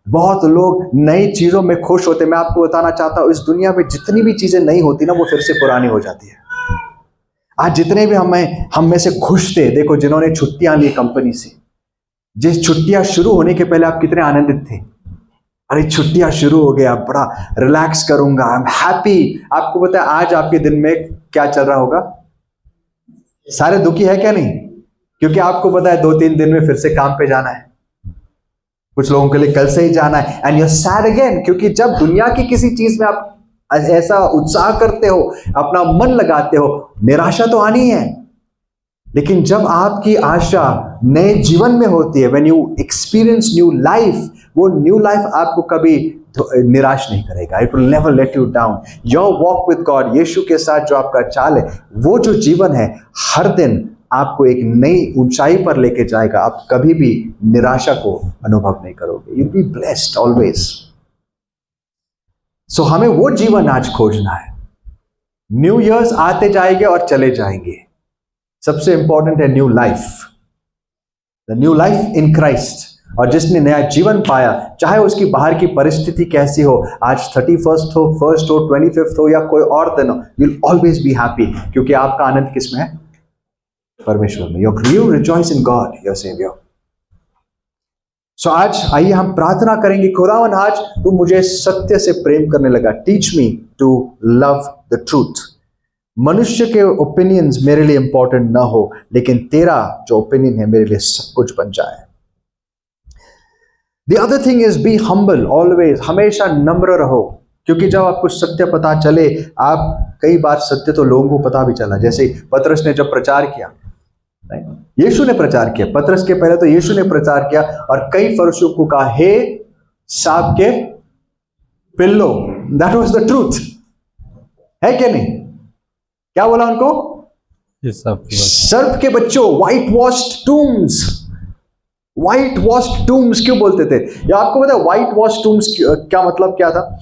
बहुत लोग नई चीजों में खुश होते। मैं आपको बताना चाहता हूं, इस दुनिया में जितनी भी चीजें नई होती ना, वो फिर से पुरानी हो जाती है। आज जितने भी हम में से खुश थे, देखो जिन्होंने छुट्टियां ली कंपनी से, जिस छुट्टियां शुरू होने के पहले आप कितने आनंदित थे, अरे छुट्टियां शुरू हो गया, बड़ा रिलैक्स करूंगा, आई एम हैप्पी। आपको पता है आज आपके दिन में क्या चल रहा होगा? सारे दुखी है क्या? नहीं, क्योंकि आपको पता है 2-3 दिन में फिर से काम पे जाना है। कुछ लोगों के लिए कल से ही जाना है, and you are sad again. क्योंकि जब दुनिया की किसी चीज में आप ऐसा उत्साह करते हो, अपना मन लगाते हो, निराशा तो आनी है। लेकिन जब आपकी आशा नए जीवन में होती है, when you experience new life, वो न्यू लाइफ आपको कभी निराश नहीं करेगा। It will never let you down. Your walk with God, Yeshu के साथ जो आपका चाल है, वो जो जीवन है, हर दिन आपको एक नई ऊंचाई पर लेके जाएगा। आप कभी भी निराशा को अनुभव नहीं करोगे। You will be blessed always. So हमें वो जीवन आज खोजना है न्यू ईयर्स आते जाएंगे और चले जाएंगे। सबसे इंपॉर्टेंट है new life, the new life in Christ. और जिसने नया जीवन पाया, चाहे उसकी बाहर की परिस्थिति कैसी हो, आज 31st हो, 1st हो, 25th हो या कोई और दिन हो, you will always be happy, क्योंकि आपका आनंद किसमें है? परमेश्वर में। You rejoice in God your saviour. So आज आइए हम प्रार्थना करेंगे, खुदावन आज तू मुझे सत्य से प्रेम करने लगा। Teach me to love the truth. मनुष्य के ओपिनियंस मेरे लिए इंपॉर्टेंट ना हो, लेकिन तेरा जो ओपिनियन है मेरे लिए सब कुछ बन जाए। The other thing is be humble always. हमेशा नम्र रहो, क्योंकि जब आपको सत्य पता चले, आप कई बार सत्य तो लोगों को पता भी चला, जैसे पतरस ने जब प्रचार किया, यीशु ने प्रचार किया, पतरस के पहले तो यीशु ने प्रचार किया, और कई फरीसियों को कहा, हे सांप के pillow, that was the truth, है क्या नहीं? क्या बोला उनको? सर्प के बच्चों, white washed tombs. White washed tombs क्यों बोलते थे? या आपको पता है व्हाइट वॉश्ड टूम्स क्या मतलब क्या था?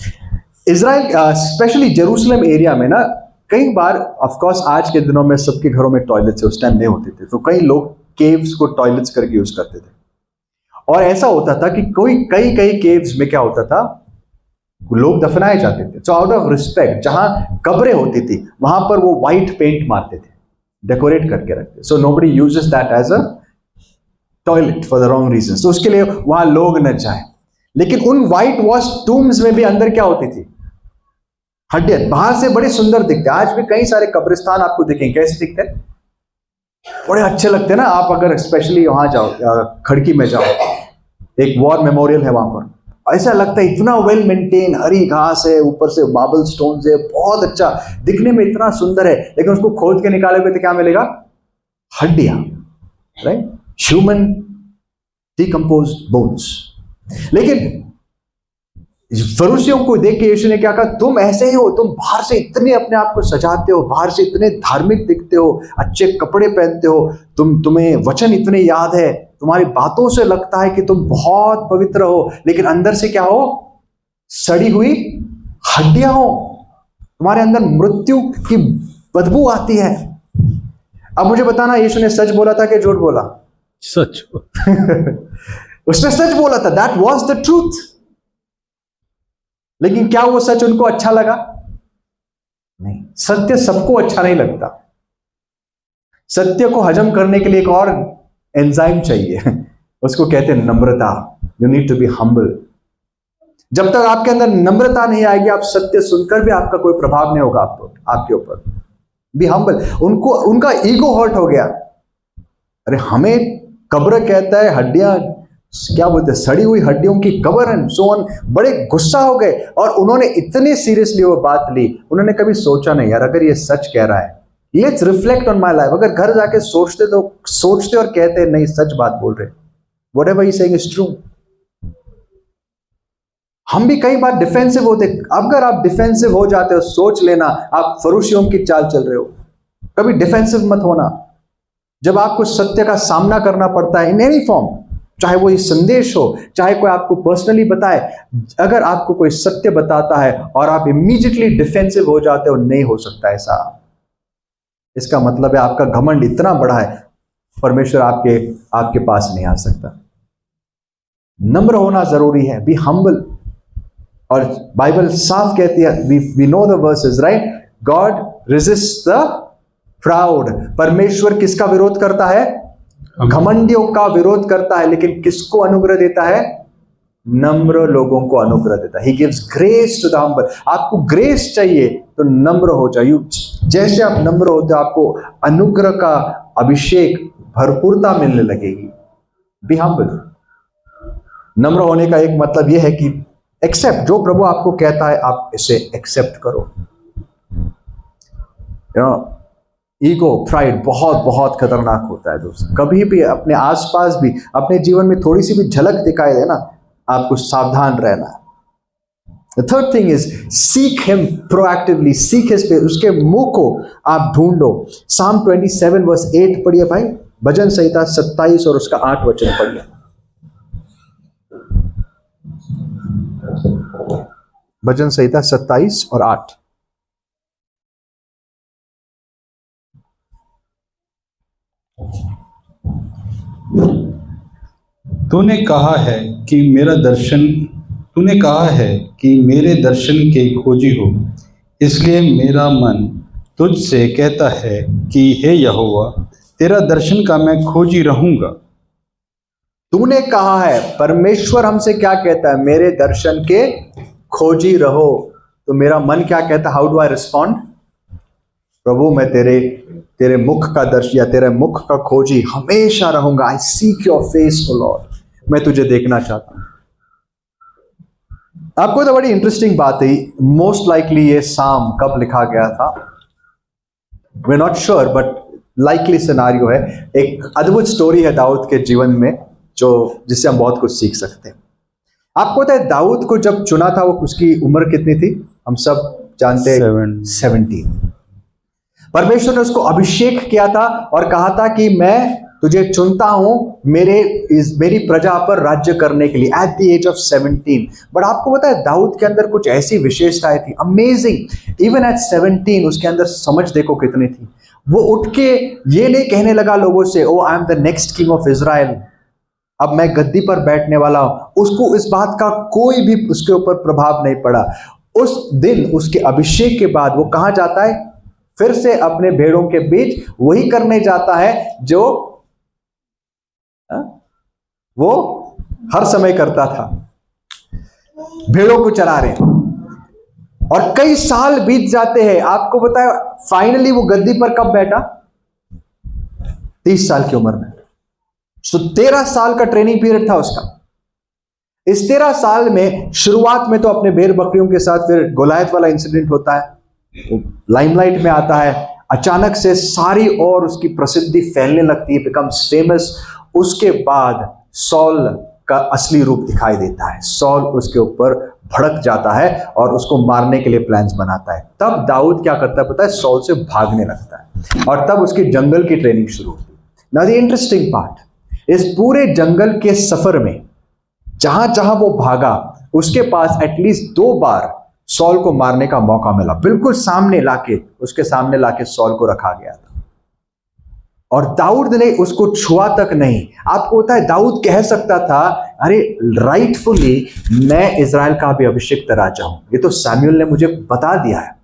इजराइल स्पेशली जेरूसलम एरिया में ना, कई बार, ऑफ कोर्स आज के दिनों में सबके घरों में टॉयलेट्स, उस टाइम नहीं होते थे, तो कई लोग केव्स को टॉयलेट्स करके यूज करते थे। और ऐसा होता था कि कई कई केव्स में क्या होता था, लोग दफनाए जाते थे। सो आउट ऑफ रिस्पेक्ट, जहां कब्रें होती थी वहां पर वो व्हाइट पेंट मारते थे, डेकोरेट करके रखते। So nobody uses that as a toilet for the wrong reason, तो उसके लिए वहां लोग न जाए। लेकिन उन व्हाइट वॉश टूम्स में भी अंदर क्या होती थी? हड्डियां। बाहर से बड़े सुंदर दिखते, आज भी कई सारे कब्रिस्तान आपको दिखेंगे, कैसे दिखते हैं? बड़े अच्छे लगते हैं ना। आप अगर स्पेशली वहां जाओ, खड़की में जाओ, एक वॉर मेमोरियल है वहां पर, ऐसा लगता है इतना वेल मेंटेन, हरी घास है, ऊपर से मार्बल स्टोन्स है, बहुत अच्छा दिखने में, इतना सुंदर है। लेकिन उसको खोद के निकालोगे तो क्या मिलेगा? हड्डियां, राइट? Human decomposed bones. लेकिन फरीसियों को देख के यीशु ने क्या कहा? तुम ऐसे ही हो, तुम बाहर से इतने अपने आप को सजाते हो, बाहर से इतने धार्मिक दिखते हो, अच्छे कपड़े पहनते हो, तुम्हें वचन इतने याद है, तुम्हारी बातों से लगता है कि तुम बहुत पवित्र हो, लेकिन अंदर से क्या हो? सड़ी हुई हड्डियां हो, तुम्हारे अंदर मृत्यु की बदबू आती है। अब मुझे बताना, यीशु ने सच बोला था कि झूठ बोला? सच। उसने सच बोला था, दैट वॉज द ट्रूथ। लेकिन क्या वो सच उनको अच्छा लगा? नहीं। सत्य सबको अच्छा नहीं लगता। सत्य को हजम करने के लिए एक और एंजाइम चाहिए, उसको कहते हैं नम्रता। You need to be humble. जब तक आपके अंदर नम्रता नहीं आएगी, आप सत्य सुनकर भी आपका कोई प्रभाव नहीं होगा आपके ऊपर। Be humble. उनका ईगो हर्ट हो गया। अरे हमें कब्र कहता है, हड्डियां क्या बोलते हैं, सड़ी हुई हड्डियों की कब्र एंड सो ऑन। बड़े गुस्सा हो गए और उन्होंने इतने सीरियसली वो बात ली। उन्होंने कभी सोचा नहीं, यार अगर ये सच कह रहा है, let's reflect on my life. अगर घर जाके सोचते और कहते नहीं, सच बात बोल रहे, whatever he saying is true. हम भी कई बार डिफेंसिव होते। अगर आप डिफेंसिव हो जाते हो, सोच लेना आप फरीसियों की चाल चल रहे हो। कभी डिफेंसिव मत होना। जब आपको सत्य का सामना करना पड़ता है इन एनी फॉर्म, चाहे वो ये संदेश हो, चाहे कोई आपको पर्सनली बताए, अगर आपको कोई सत्य बताता है और आप इमीडिएटली डिफेंसिव हो जाते हो, नहीं हो सकता ऐसा। इसका मतलब है आपका घमंड इतना बड़ा है, परमेश्वर आपके पास नहीं आ सकता। नम्र होना जरूरी है, बी हम्बल। और बाइबल साफ कहती है, we know the verses, right? God resist the proud. परमेश्वर किसका विरोध करता है? घमंडियों का विरोध करता है, लेकिन किसको अनुग्रह देता है? नम्र लोगों को अनुग्रह देता है। He gives grace to the humble। आपको ग्रेस चाहिए तो नम्र हो जाइए। जैसे आप नम्र होते हो, आपको अनुग्रह का अभिषेक, भरपूरता मिलने लगेगी। Be humble. नम्र होने का एक मतलब यह है कि एक्सेप्ट, जो प्रभु आपको कहता है आप इसे एक्सेप्ट करो। ईगो, प्राइड बहुत बहुत खतरनाक होता है दोस्त। कभी भी अपने आसपास भी, अपने जीवन में थोड़ी सी भी झलक दिखाई दे ना, आपको सावधान रहना है। The third thing is seek him proactively, seek his face, उसके मुंह को आप ढूंढो। Psalm 27 वर्स 8 पढ़िए भाई। भजन संहिता 27 और उसका 8 वचन पढ़िए। भजन संहिता 27 और 8। तूने कहा है कि मेरे दर्शन के खोजी हो, इसलिए मेरा मन तुझसे कहता है कि हे यहोवा, तेरा दर्शन का मैं खोजी रहूंगा। तूने कहा है, परमेश्वर हमसे क्या कहता है? मेरे दर्शन के खोजी रहो। तो मेरा मन क्या कहता है? How do I respond? प्रभु, मैं तेरे मुख का दर्शन या तेरे मुख का खोजी हमेशा रहूंगा। I seek your face O Lord, मैं तुझे देखना चाहता हूं। आपको तो बड़ी इंटरेस्टिंग बात है, मोस्ट लाइकली ये साम कब लिखा गया था we're not sure, but likely scenario है। एक अद्भुत स्टोरी है दाऊद के जीवन में जिससे हम बहुत कुछ सीख सकते हैं। आपको पता है दाऊद को जब चुना था, वो उसकी उम्र कितनी थी? हम सब जानते हैं 17। परमेश्वर ने उसको अभिषेक किया था और कहा था कि मैं तुझे चुनता हूं मेरी प्रजा पर राज्य करने के लिए, at the age of 17। But आपको पता है दाऊद के अंदर कुछ ऐसी विशेषताएं थी, अमेजिंग। इवन एट 17 उसके अंदर समझ देखो कितनी थी। वो उठ के ये नहीं कहने लगा लोगों से, oh I am the next king of Israel, अब मैं गद्दी पर बैठने वाला हूं। उसको इस बात का कोई भी उसके ऊपर प्रभाव नहीं पड़ा। उस दिन उसके अभिषेक के बाद वो कहां जाता है? फिर से अपने भेड़ों के बीच वही करने जाता है जो वो हर समय करता था, भेड़ों को चरा रहे। और कई साल बीत जाते हैं। आपको पता है फाइनली वो गद्दी पर कब बैठा? 30 साल की उम्र में। सो 13 साल का ट्रेनिंग पीरियड था उसका। इस 13 साल में शुरुआत में तो अपने भेड़ बकरियों के साथ, फिर गोलायत वाला इंसिडेंट होता है, लाइमलाइट में आता है। अचानक से सारी और उसकी प्रसिद्धि फैलने लगती है, बिकम्स फेमस। उसके बाद सॉल का असली रूप दिखाई देता है। सॉल उसके ऊपर भड़क जाता है और उसको मारने के लिए प्लान्स बनाता है। तब दाऊद क्या करता है पता है? सॉल से भागने लगता है और तब उसकी जंगल की ट्रेनिंग शुरू होती है। नाउ द इंटरेस्टिंग पार्ट, इस पूरे जंगल के सफर में जहां जहां वो भागा, उसके पास एटलीस्ट 2 बार सॉल को मारने का मौका मिला। बिल्कुल उसके सामने लाके सॉल को रखा गया था और दाऊद ने उसको छुआ तक नहीं। आपको पता है दाऊद कह सकता था, अरे राइटफुली मैं इजराइल का भी अभिषिक्त राजा हूं, ये तो सैमुएल ने मुझे बता दिया है।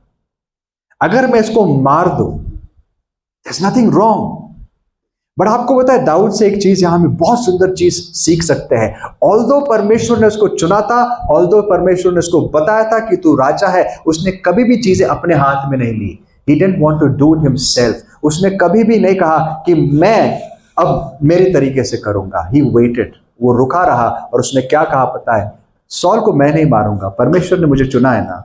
अगर मैं इसको मार दूं, there's nothing wrong। बट आपको पता है दाऊद से एक चीज यहां में बहुत सुंदर चीज सीख सकते हैं। ऑल्दो परमेश्वर ने उसको चुना था, ऑल्दो परमेश्वर ने उसको बताया था कि तू राजा है, उसने कभी भी चीजें अपने हाथ में नहीं ली। He didn't want to do it himself। उसने कभी भी नहीं कहा कि मैं अब मेरे तरीके से करूंगा। He waited, वो रुका रहा और उसने क्या कहा पता है? सॉल को मैं नहीं मारूंगा, परमेश्वर ने मुझे चुना है ना,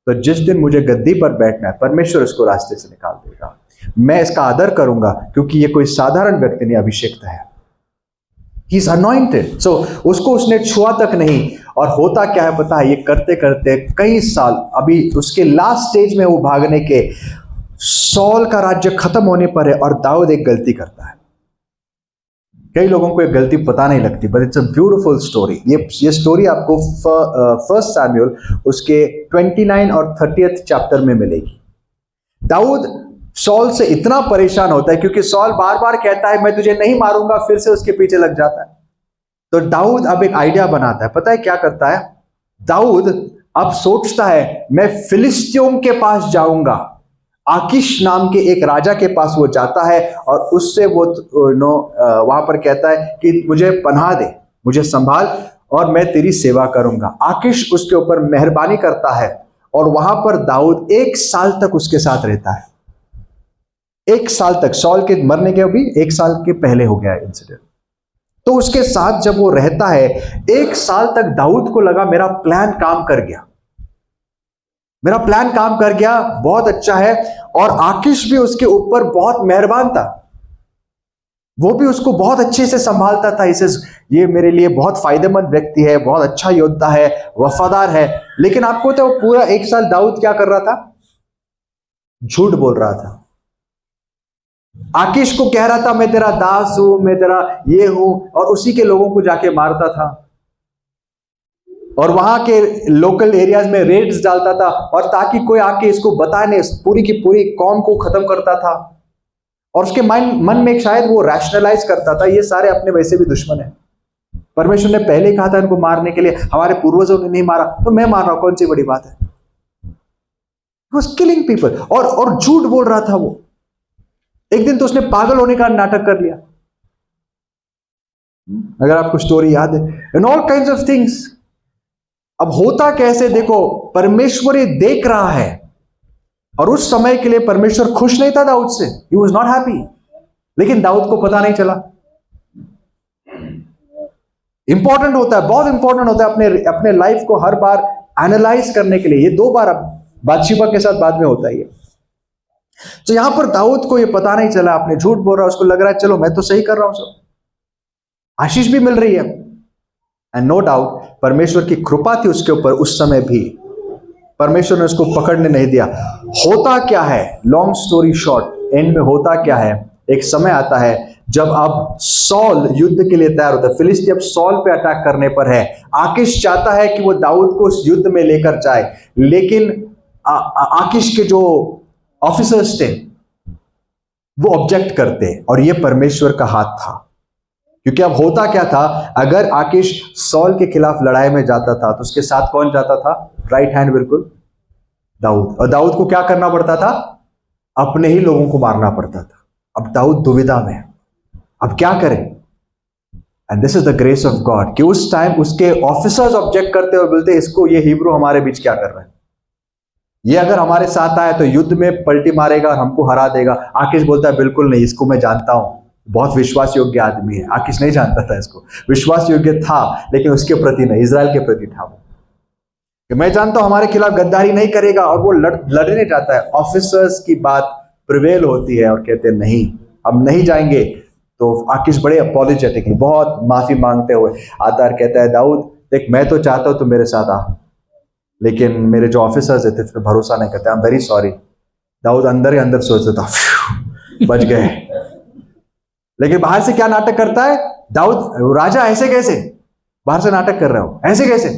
तो जिस दिन मुझे गद्दी पर बैठना है परमेश्वर इसको रास्ते से निकाल देगा। मैं इसका आदर करूंगा क्योंकि ये कोई साधारण व्यक्ति नहीं, अभिषिक्त है। He is anointed। So उसको उसने छुआ तक नहीं। और होता क्या है पता है? ये करते करते कई साल, अभी उसके लास्ट स्टेज में वो भागने के, सॉल का राज्य खत्म होने पर है और दाऊद एक गलती करता है। कई लोगों को एक गलती पता नहीं लगती, but it's a beautiful story. ये स्टोरी आपको फर्स्ट सैमुएल उसके 29 और 30 चैप्टर में मिलेगी। दाऊद सॉल से इतना परेशान होता है क्योंकि सॉल बार बार कहता है मैं तुझे नहीं मारूंगा, फिर से उसके पीछे लग जाता है। तो दाऊद अब एक आइडिया बनाता है। पता है क्या करता है दाऊद? अब सोचता है मैं फिलिस्तियों के पास जाऊंगा। आकीश नाम के एक राजा के पास वो जाता है और उससे वो वहां पर कहता है कि मुझे पनाह दे, मुझे संभाल और मैं तेरी सेवा करूंगा। आकीश उसके ऊपर मेहरबानी करता है और वहां पर दाऊद 1 साल तक उसके साथ रहता है। 1 साल तक, सॉल के मरने के अभी 1 साल के पहले हो गया इंसिडेंट। तो उसके साथ जब वो रहता है 1 साल तक, दाऊद को लगा मेरा प्लान काम कर गया, मेरा प्लान काम कर गया, बहुत अच्छा है। और आकीश भी उसके ऊपर बहुत मेहरबान था, वो भी उसको बहुत अच्छे से संभालता था। इसे ये मेरे लिए बहुत फायदेमंद व्यक्ति है, बहुत अच्छा योद्धा है, वफादार है। लेकिन आपको तो पूरा 1 साल दाऊद क्या कर रहा था? झूठ बोल रहा था। आकीश को कह रहा था मैं तेरा दास हूं, मैं तेरा ये हूं, और उसी के लोगों को जाके मारता था और वहां के लोकल एरियाज में रेड्स डालता था और ताकि कोई आके इसको बताए नहीं, पूरी की पूरी कौम को खत्म करता था। और उसके मन में शायद वो रैशनलाइज करता था, ये सारे अपने वैसे भी दुश्मन है, परमेश्वर ने पहले ही कहा था इनको मारने के लिए, हमारे पूर्वजों ने नहीं मारा तो मैं मार रहा हूं, कौन सी बड़ी बात है। was killing people और झूठ बोल रहा था वो। एक दिन तो उसने पागल होने का नाटक कर लिया, अगर आपको स्टोरी याद है, and all kinds of things. अब होता कैसे देखो, परमेश्वर ये देख रहा है, और उस समय के लिए परमेश्वर खुश नहीं था दाऊद से, ही वॉज नॉट हैप्पी, लेकिन दाऊद को पता नहीं चला। इंपॉर्टेंट होता है, बहुत इंपॉर्टेंट होता है अपने लाइफ को हर बार एनालाइज करने के लिए। ये 2 बार बादशिबा के साथ बाद में होता है ये। तो यहां पर दाऊद को ये पता नहीं चला, अपने झूठ बोल रहा है, उसको लग रहा है चलो मैं तो सही कर रहा हूं, सब आशीष भी मिल रही है। एंड नो डाउट परमेश्वर की कृपा थी उसके ऊपर, उस समय भी परमेश्वर ने उसको पकड़ने नहीं दिया। होता क्या है, लॉन्ग स्टोरी शॉर्ट, एंड में होता क्या है, एक समय आता है जब अब सॉल युद्ध के लिए तैयार होता है, फिलिस्ती अब सॉल पे अटैक करने पर है। आकीश चाहता है कि वो दाऊद को उस युद्ध में लेकर जाए, लेकिन आकीश के जो ऑफिसर्स थे वो ऑब्जेक्ट करते, और ये परमेश्वर का हाथ था। क्योंकि अब होता क्या था, अगर आकीश सॉल के खिलाफ लड़ाई में जाता था तो उसके साथ कौन जाता था, राइट हैंड, बिल्कुल दाऊद। और दाऊद को क्या करना पड़ता था, अपने ही लोगों को मारना पड़ता था। अब दाऊद दुविधा में, अब क्या करें। And this is the grace of God कि उस टाइम उसके ऑफिसर्स ऑब्जेक्ट करते हुए बोलते, इसको ये हिब्रू हमारे बीच क्या कर रहा है, ये अगर हमारे साथ आए तो युद्ध में पलटी मारेगा और हमको हरा देगा। आकीश बोलता है बिल्कुल नहीं, इसको मैं जानता हूं, बहुत विश्वास योग्य आदमी है। आकीश नहीं जानता था इसको, विश्वास योग्य था लेकिन उसके प्रति नहीं, इजराइल के प्रति था वो, कि मैं जानता हूं हमारे खिलाफ गद्दारी नहीं करेगा, और वो लड़ने जाता है। ऑफिसर्स की बात प्रिवेल होती है और कहते हैं नहीं हम नहीं जाएंगे। तो आकीश बड़े अपॉलोजेटिक, बहुत माफी मांगते हुए आता है, कहता है दाऊद देख मैं तो चाहता हूं तुम मेरे साथ आ, लेकिन मेरे जो ऑफिसर्स है तुझ पे भरोसा नहीं करते, I am very sorry. Daud अंदर ही अंदर सोचता था बच गए, लेकिन बाहर से क्या नाटक करता है दाऊद, राजा ऐसे कैसे, बाहर से नाटक कर रहे हो ऐसे कैसे,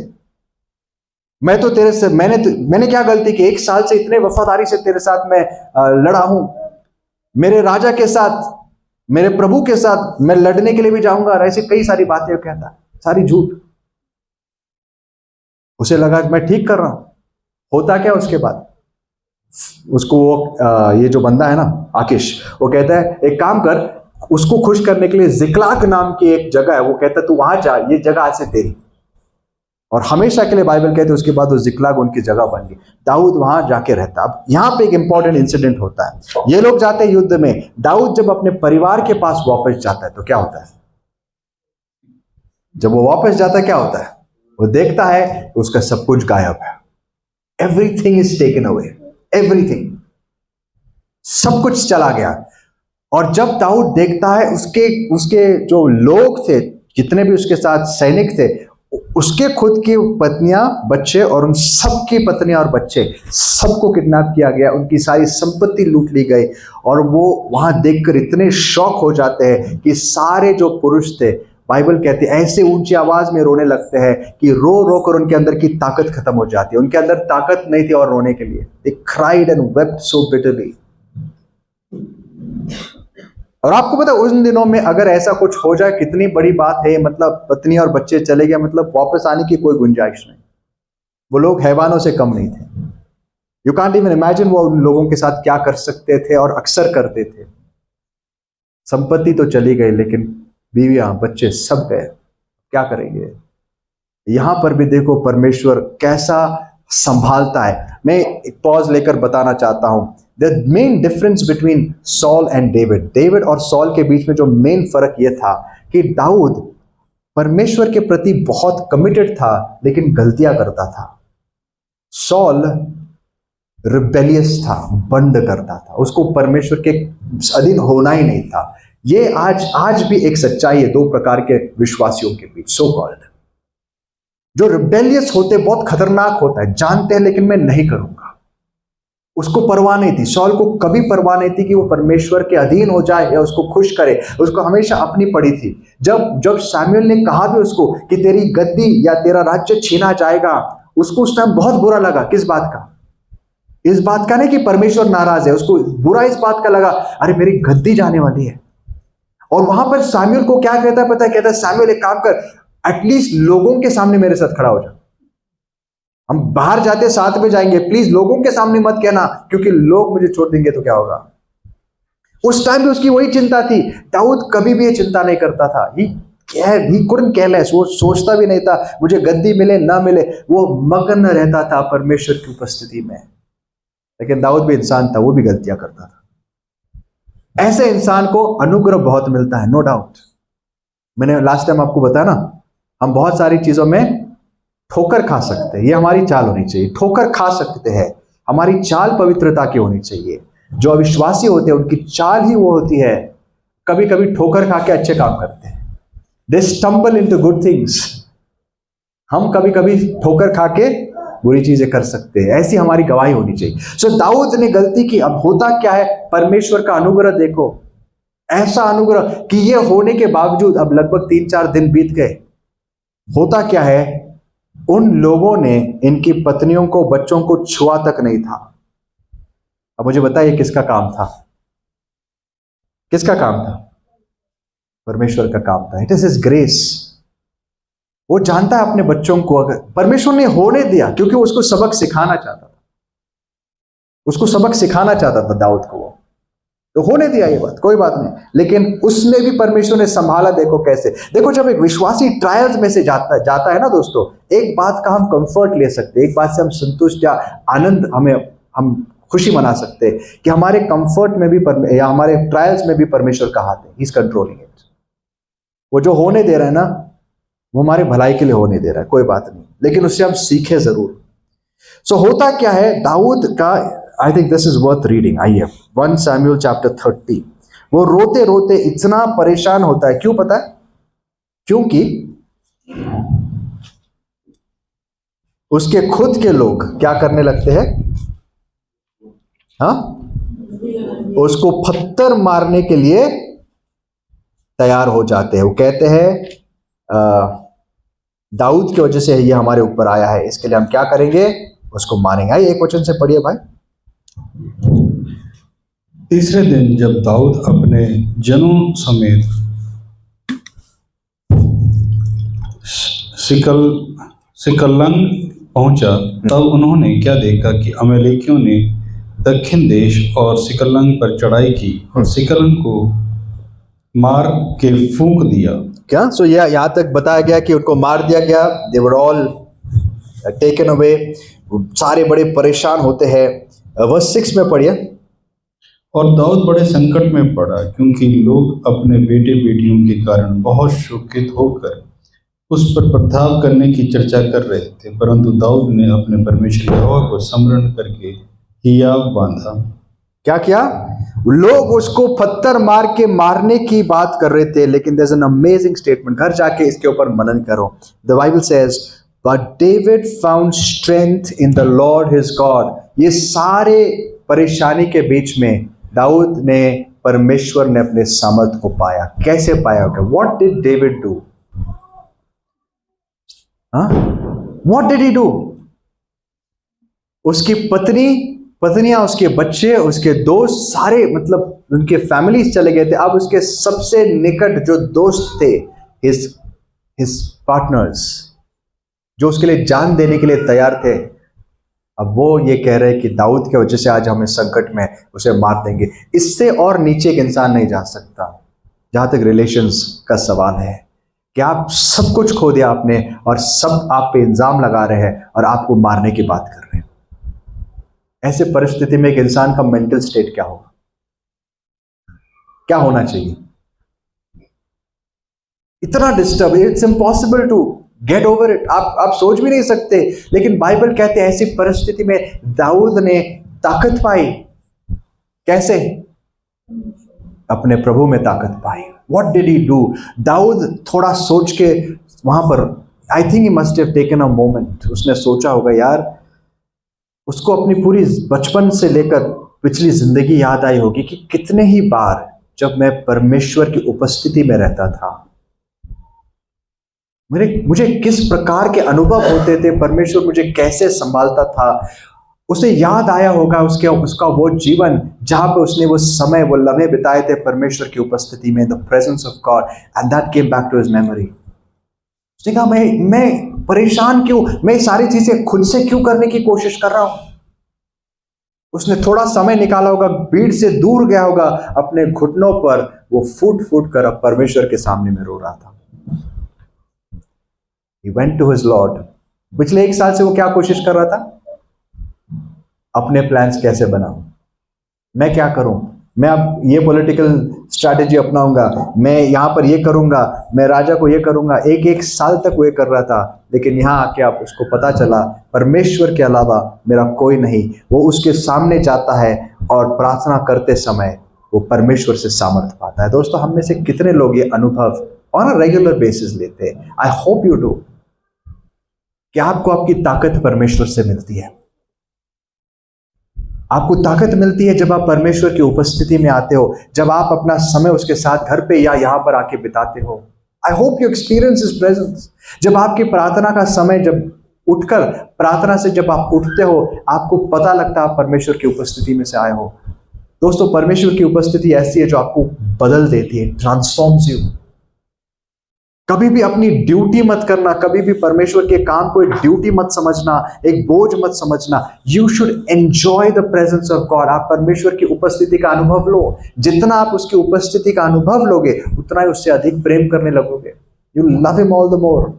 मैं तो तेरे से मैंने क्या गलती की, 1 साल से इतने वफादारी से तेरे साथ मैं लड़ा हूं, मेरे राजा के साथ, मेरे प्रभु के साथ मैं लड़ने के लिए भी जाऊंगा, और ऐसी कई सारी बातें कहता, सारी झूठ। उसे लगा कि मैं ठीक कर रहा हूं। होता क्या उसके बाद, उसको वो ये जो बंदा है ना आकीश, वो कहता है एक काम कर, उसको खुश करने के लिए जिकलाग नाम की एक जगह है, वो कहता है तू वहां जा, ये जगह आज से तेरी। और हमेशा के लिए बाइबल कहते हैं उसके बाद वो जिकलाग उनकी जगह बन गई, दाऊद वहां जाके रहता। अब यहां पे एक इंपॉर्टेंट इंसिडेंट होता है, ये लोग जाते हैं युद्ध में, दाऊद जब अपने परिवार के पास वापस जाता है तो क्या होता है, जब वो वापस जाता है क्या होता है, वो देखता है उसका सब कुछ गायब है, everything is taken away, everything, सब कुछ चला गया। और जब दाऊद देखता है उसके जो लोग थे, जितने भी उसके साथ सैनिक थे, उसके खुद की पत्नियां, बच्चे और उन सबकी पत्नियां और बच्चे सबको किडनैप किया गया, उनकी सारी संपत्ति लूट ली गई। और वो वहां देखकर इतने शॉक हो जाते हैं कि सारे जो पुरुष थे, बाइबल कहती है ऐसे ऊंची आवाज में रोने लगते हैं कि रो रो कर उनके अंदर की ताकत खत्म हो जाती है, उनके अंदर ताकत नहीं थी और रोने के लिए। दे cried and wept so bitterly. और आपको पता है उन दिनों में अगर ऐसा कुछ हो जाए कितनी बड़ी बात है, मतलब पत्नी और बच्चे चले गए, मतलब वापस आने की कोई गुंजाइश नहीं। वो लोग हैवानों से कम नहीं थे। यू कांट इवन इमेजिन वो उन लोगों के साथ क्या कर सकते थे और अक्सर करते थे। संपत्ति तो चली गई लेकिन बीवियां बच्चे सब गए, क्या करेंगे। यहां पर भी देखो परमेश्वर कैसा संभालता है। मैं एक पॉज लेकर बताना चाहता हूं, the main difference between Saul and David और सॉल के बीच में जो मेन फर्क यह था कि दाऊद परमेश्वर के प्रति बहुत कमिटेड था लेकिन गलतियां करता था। सॉल रिबेलियस था, बंड करता था, उसको परमेश्वर के अधीन होना ही नहीं था। ये आज भी एक सच्चाई है 2 प्रकार के विश्वासियों के बीच, सो कॉल्ड। जो रिबेलियस होते बहुत खतरनाक होता है, जानते हैं लेकिन मैं नहीं करूंगा, उसको परवाह नहीं थी। सॉल को कभी परवाह नहीं थी कि वो परमेश्वर के अधीन हो जाए या उसको खुश करे, उसको हमेशा अपनी पड़ी थी। जब सैमुएल ने कहा भी उसको कि तेरी गद्दी या तेरा राज्य छीना जाएगा, उसको उस टाइम बहुत बुरा लगा। किस बात का? इस बात का नहीं कि परमेश्वर नाराज है, उसको बुरा इस बात का लगा, अरे मेरी गद्दी जाने वाली है। और वहां पर सामुएल को क्या कहता है पता है? कहता है सामुएल एक काम कर, एटलीस्ट लोगों के सामने मेरे साथ खड़ा हो जा। हम बाहर जाते साथ में जाएंगे, प्लीज लोगों के सामने मत कहना, क्योंकि लोग मुझे छोड़ देंगे तो क्या होगा। उस टाइम भी उसकी वही चिंता थी। दाऊद कभी भी ये चिंता नहीं करता था। ही कुरन केयरलेस, वो सोचता भी नहीं था मुझे गद्दी मिले ना मिले, वो मगन रहता था परमेश्वर की उपस्थिति में। लेकिन दाऊद भी इंसान था, वो भी गलतियां करता था। ऐसे इंसान को अनुग्रह बहुत मिलता है, नो डाउट। मैंने लास्ट टाइम आपको बताया ना, हम बहुत सारी चीजों में ठोकर खा सकते हैं, ये हमारी चाल होनी चाहिए। ठोकर खा सकते हैं, हमारी चाल पवित्रता की होनी चाहिए। जो अविश्वासी होते हैं उनकी चाल ही वो होती है, कभी कभी ठोकर खा के अच्छे काम करते हैं। दे स्टम्बल इनटू गुड थिंग्स। हम कभी कभी ठोकर खा के बुरी चीजें कर सकते हैं, ऐसी हमारी गवाही होनी चाहिए। सो दाऊद ने गलती की। अब होता क्या है, परमेश्वर का अनुग्रह देखो, ऐसा अनुग्रह कि ये होने के बावजूद अब लगभग 3-4 दिन बीत गए। होता क्या है, उन लोगों ने इनकी पत्नियों को, बच्चों को छुआ तक नहीं था। अब मुझे बताइए किसका काम था? किसका काम था? परमेश्वर का काम था। It is his grace. वो जानता है अपने बच्चों को, अगर परमेश्वर ने होने दिया, क्योंकि वो उसको सबक सिखाना चाहता था, उसको सबक सिखाना चाहता था दाऊद को, वो तो होने दिया ये बात, कोई बात नहीं। लेकिन उसमें भी परमेश्वर ने संभाला। देखो कैसे, देखो जब एक विश्वासी ट्रायल्स में से जाता है ना दोस्तों, एक बात का हम कंफर्ट ले सकते हैं, एक बात से हम संतुष्ट या आनंद, हम खुशी मना सकते हैं कि हमारे कंफर्ट में भी या हमारे ट्रायल्स में भी परमेश्वर का हाथ है। He is controlling it. वो जो होने दे रहा है ना, वो हमारे भलाई के लिए होने दे रहा है, कोई बात नहीं, लेकिन उससे हम सीखे जरूर। सो होता क्या है दाऊद का, I think this is worth reading. आइए 1 Samuel chapter 30। वो रोते रोते इतना परेशान होता है, क्यों पता है? क्योंकि उसके खुद के लोग क्या करने लगते हैं, हाँ, उसको पत्थर मारने के लिए तैयार हो जाते हैं। वो कहते हैं दाऊद की वजह से ये हमारे ऊपर आया है, इसके लिए हम क्या करेंगे, उसको मारेंगे। आइए 1 वचन से पढ़िए भाई। तीसरे दिन जब दाऊद अपने जनों समेत सिकलग पहुंचा, तब उन्होंने क्या देखा कि अमेलेकियों ने दक्षिण देश और सिकलग पर चढ़ाई की और सिकलग को मार के फूंक दिया। क्या सो यहाँ तक बताया गया कि उनको मार दिया गया। दे वर ऑल टेकन अवे। सारे बड़े परेशान होते हैं। वर्स 6 में पढ़िए। और दाऊद बड़े संकट में पड़ा, क्योंकि लोग अपने बेटे बेटियों के कारण बहुत शोकित होकर उस पर प्रताप करने की चर्चा कर रहे थे। परंतु दाऊद ने अपने परमेश्वर यहोवा को स्मरण करके हियाव बांधा। क्या किया? लोग उसको पत्थर मार के मारने की बात कर रहे थे, लेकिन there is an amazing statement. घर जाके इसके ऊपर मनन करो। The Bible says, but David found strength in the Lord his God. ये सारे परेशानी के बीच में दाऊद ने, परमेश्वर ने अपने सामर्थ को पाया। कैसे पाया? What did David do? What did he do? उसकी पत्नियां, उसके बच्चे, उसके दोस्त, सारे मतलब उनके फैमिलीज चले गए थे। अब उसके सबसे निकट जो दोस्त थे, हिज पार्टनर्स, जो उसके लिए जान देने के लिए तैयार थे, अब वो ये कह रहे हैं कि दाऊद की वजह से आज हम इस संकट में उसे मार देंगे। इससे और नीचे एक इंसान नहीं जा सकता जहां तक रिलेशंस का सवाल है, कि आप सब कुछ खो दिया आपने और सब आप पे इल्जाम लगा रहे हैं और आपको मारने की बात कर रहे हैं। ऐसे परिस्थिति में एक इंसान का मेंटल स्टेट क्या होगा? क्या होना चाहिए? इतना disturb, it's impossible to get over it. आप सोच भी नहीं सकते। लेकिन बाइबल कहते हैं ऐसी परिस्थिति में दाऊद ने ताकत पाई। कैसे? अपने प्रभु में ताकत पाई। What did he do? दाऊद थोड़ा सोच के वहां पर, I think he must have taken a moment. उसने सोचा होगा, यार उसको अपनी पूरी बचपन से लेकर पिछली जिंदगी याद आई होगी कि कितने ही बार जब मैं परमेश्वर की उपस्थिति में रहता था, मुझे किस प्रकार के अनुभव होते थे, परमेश्वर मुझे कैसे संभालता था। उसे याद आया होगा उसका वो जीवन जहां पे उसने वो समय वो लम्हे बिताए थे परमेश्वर की उपस्थिति में, the presence of God, and that came back to his memory. उसने कहा मैं परेशान क्यों, मैं सारी चीजें खुद से क्यों करने की कोशिश कर रहा हूं। उसने थोड़ा समय निकाला होगा, भीड़ से दूर गया होगा, अपने घुटनों पर वो फूट फूट कर अब परमेश्वर के सामने में रो रहा था। He went to his Lord। पिछले 1 साल से वो क्या कोशिश कर रहा था, अपने प्लान्स कैसे बनाऊं, मैं क्या करूं, मैं अब ये पॉलिटिकल स्ट्रैटेजी अपनाऊंगा, मैं यहां पर ये करूंगा, मैं राजा को ये करूंगा। 1 साल तक वो ये कर रहा था, लेकिन यहां आके आप उसको पता चला परमेश्वर के अलावा मेरा कोई नहीं। वो उसके सामने जाता है और प्रार्थना करते समय वो परमेश्वर से सामर्थ्य पाता है। दोस्तों, हम में से कितने लोग ये अनुभव ऑन अ रेगुलर बेसिस लेते हैं? आई होप यू डू, कि आपको आपकी ताकत परमेश्वर से मिलती है। आपको ताकत मिलती है जब आप परमेश्वर की उपस्थिति में आते हो, जब आप अपना समय उसके साथ घर पे या यहां पर आके बिताते हो। I hope you experience his presence. जब आपकी प्रार्थना का समय, जब उठकर प्रार्थना से जब आप उठते हो, आपको पता लगता है आप परमेश्वर की उपस्थिति में से आए हो। दोस्तों, परमेश्वर की उपस्थिति ऐसी है जो आपको बदल देती है, ट्रांसफॉर्म्स यू। कभी भी अपनी ड्यूटी मत करना, कभी भी परमेश्वर के काम को एक ड्यूटी मत समझना, एक बोझ मत समझना। You should enjoy the presence of God. आप परमेश्वर की उपस्थिति का अनुभव लो। जितना आप उसकी उपस्थिति का अनुभव लोगे, उतना ही उससे अधिक प्रेम करने लगोगे। You love him all the more.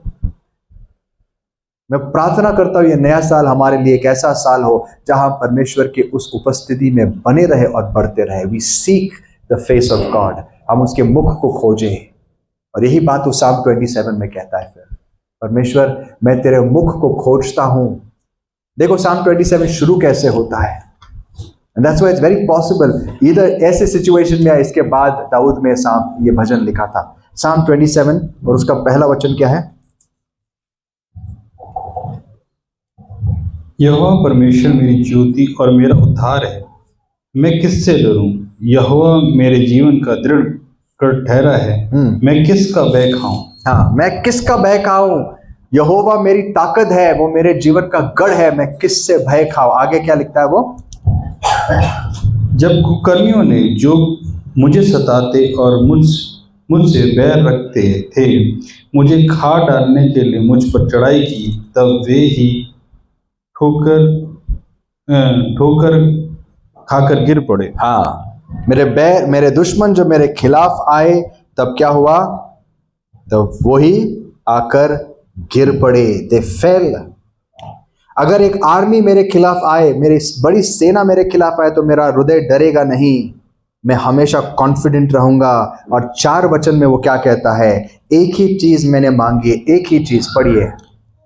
मैं प्रार्थना करता हूं ये नया साल हमारे लिए एक ऐसा साल हो जहां परमेश्वर की उस उपस्थिति में बने रहे और बढ़ते रहे। We seek the face of God. हम उसके मुख को खोजें। और यही बात वो साम 27 में कहता है, फिर परमेश्वर मैं तेरे मुख को खोजता हूं। देखो साम 27 शुरू कैसे होता है। And that's why it's very possible इधर ऐसे सिचुएशन में, इसके बाद दाऊद में ये भजन लिखा था। साम 27 और उसका पहला वचन क्या है? यहोवा परमेश्वर मेरी ज्योति और मेरा उद्धार है, मैं किससे डरूं? यहोवा मेरे जीवन का दृढ़ कर ठहरा है, मैं किसका भय खाऊं? हाँ, मैं किसका भय खाऊं? यहोवा मेरी ताकत है, वो मेरे जीवन का गढ़ है, मैं किससे भय खाऊं? आगे क्या लिखता है वो? जब कुकर्मियों ने जो मुझे सताते और मुझसे बैर रखते थे, मुझे खा डालने के लिए मुझ पर चढ़ाई की, तब वे ही ठोकर खाकर गिर पड़े। हाँ, मेरे दुश्मन जो मेरे खिलाफ आए, तब क्या हुआ? तब वही आकर गिर पड़े। दे फेल। अगर एक आर्मी मेरे खिलाफ आए, मेरी बड़ी सेना मेरे खिलाफ आए, तो मेरा हृदय डरेगा नहीं, मैं हमेशा कॉन्फिडेंट रहूंगा। और 4 वचन में वो क्या कहता है? एक ही चीज मैंने मांगी, एक ही चीज। पढ़िए।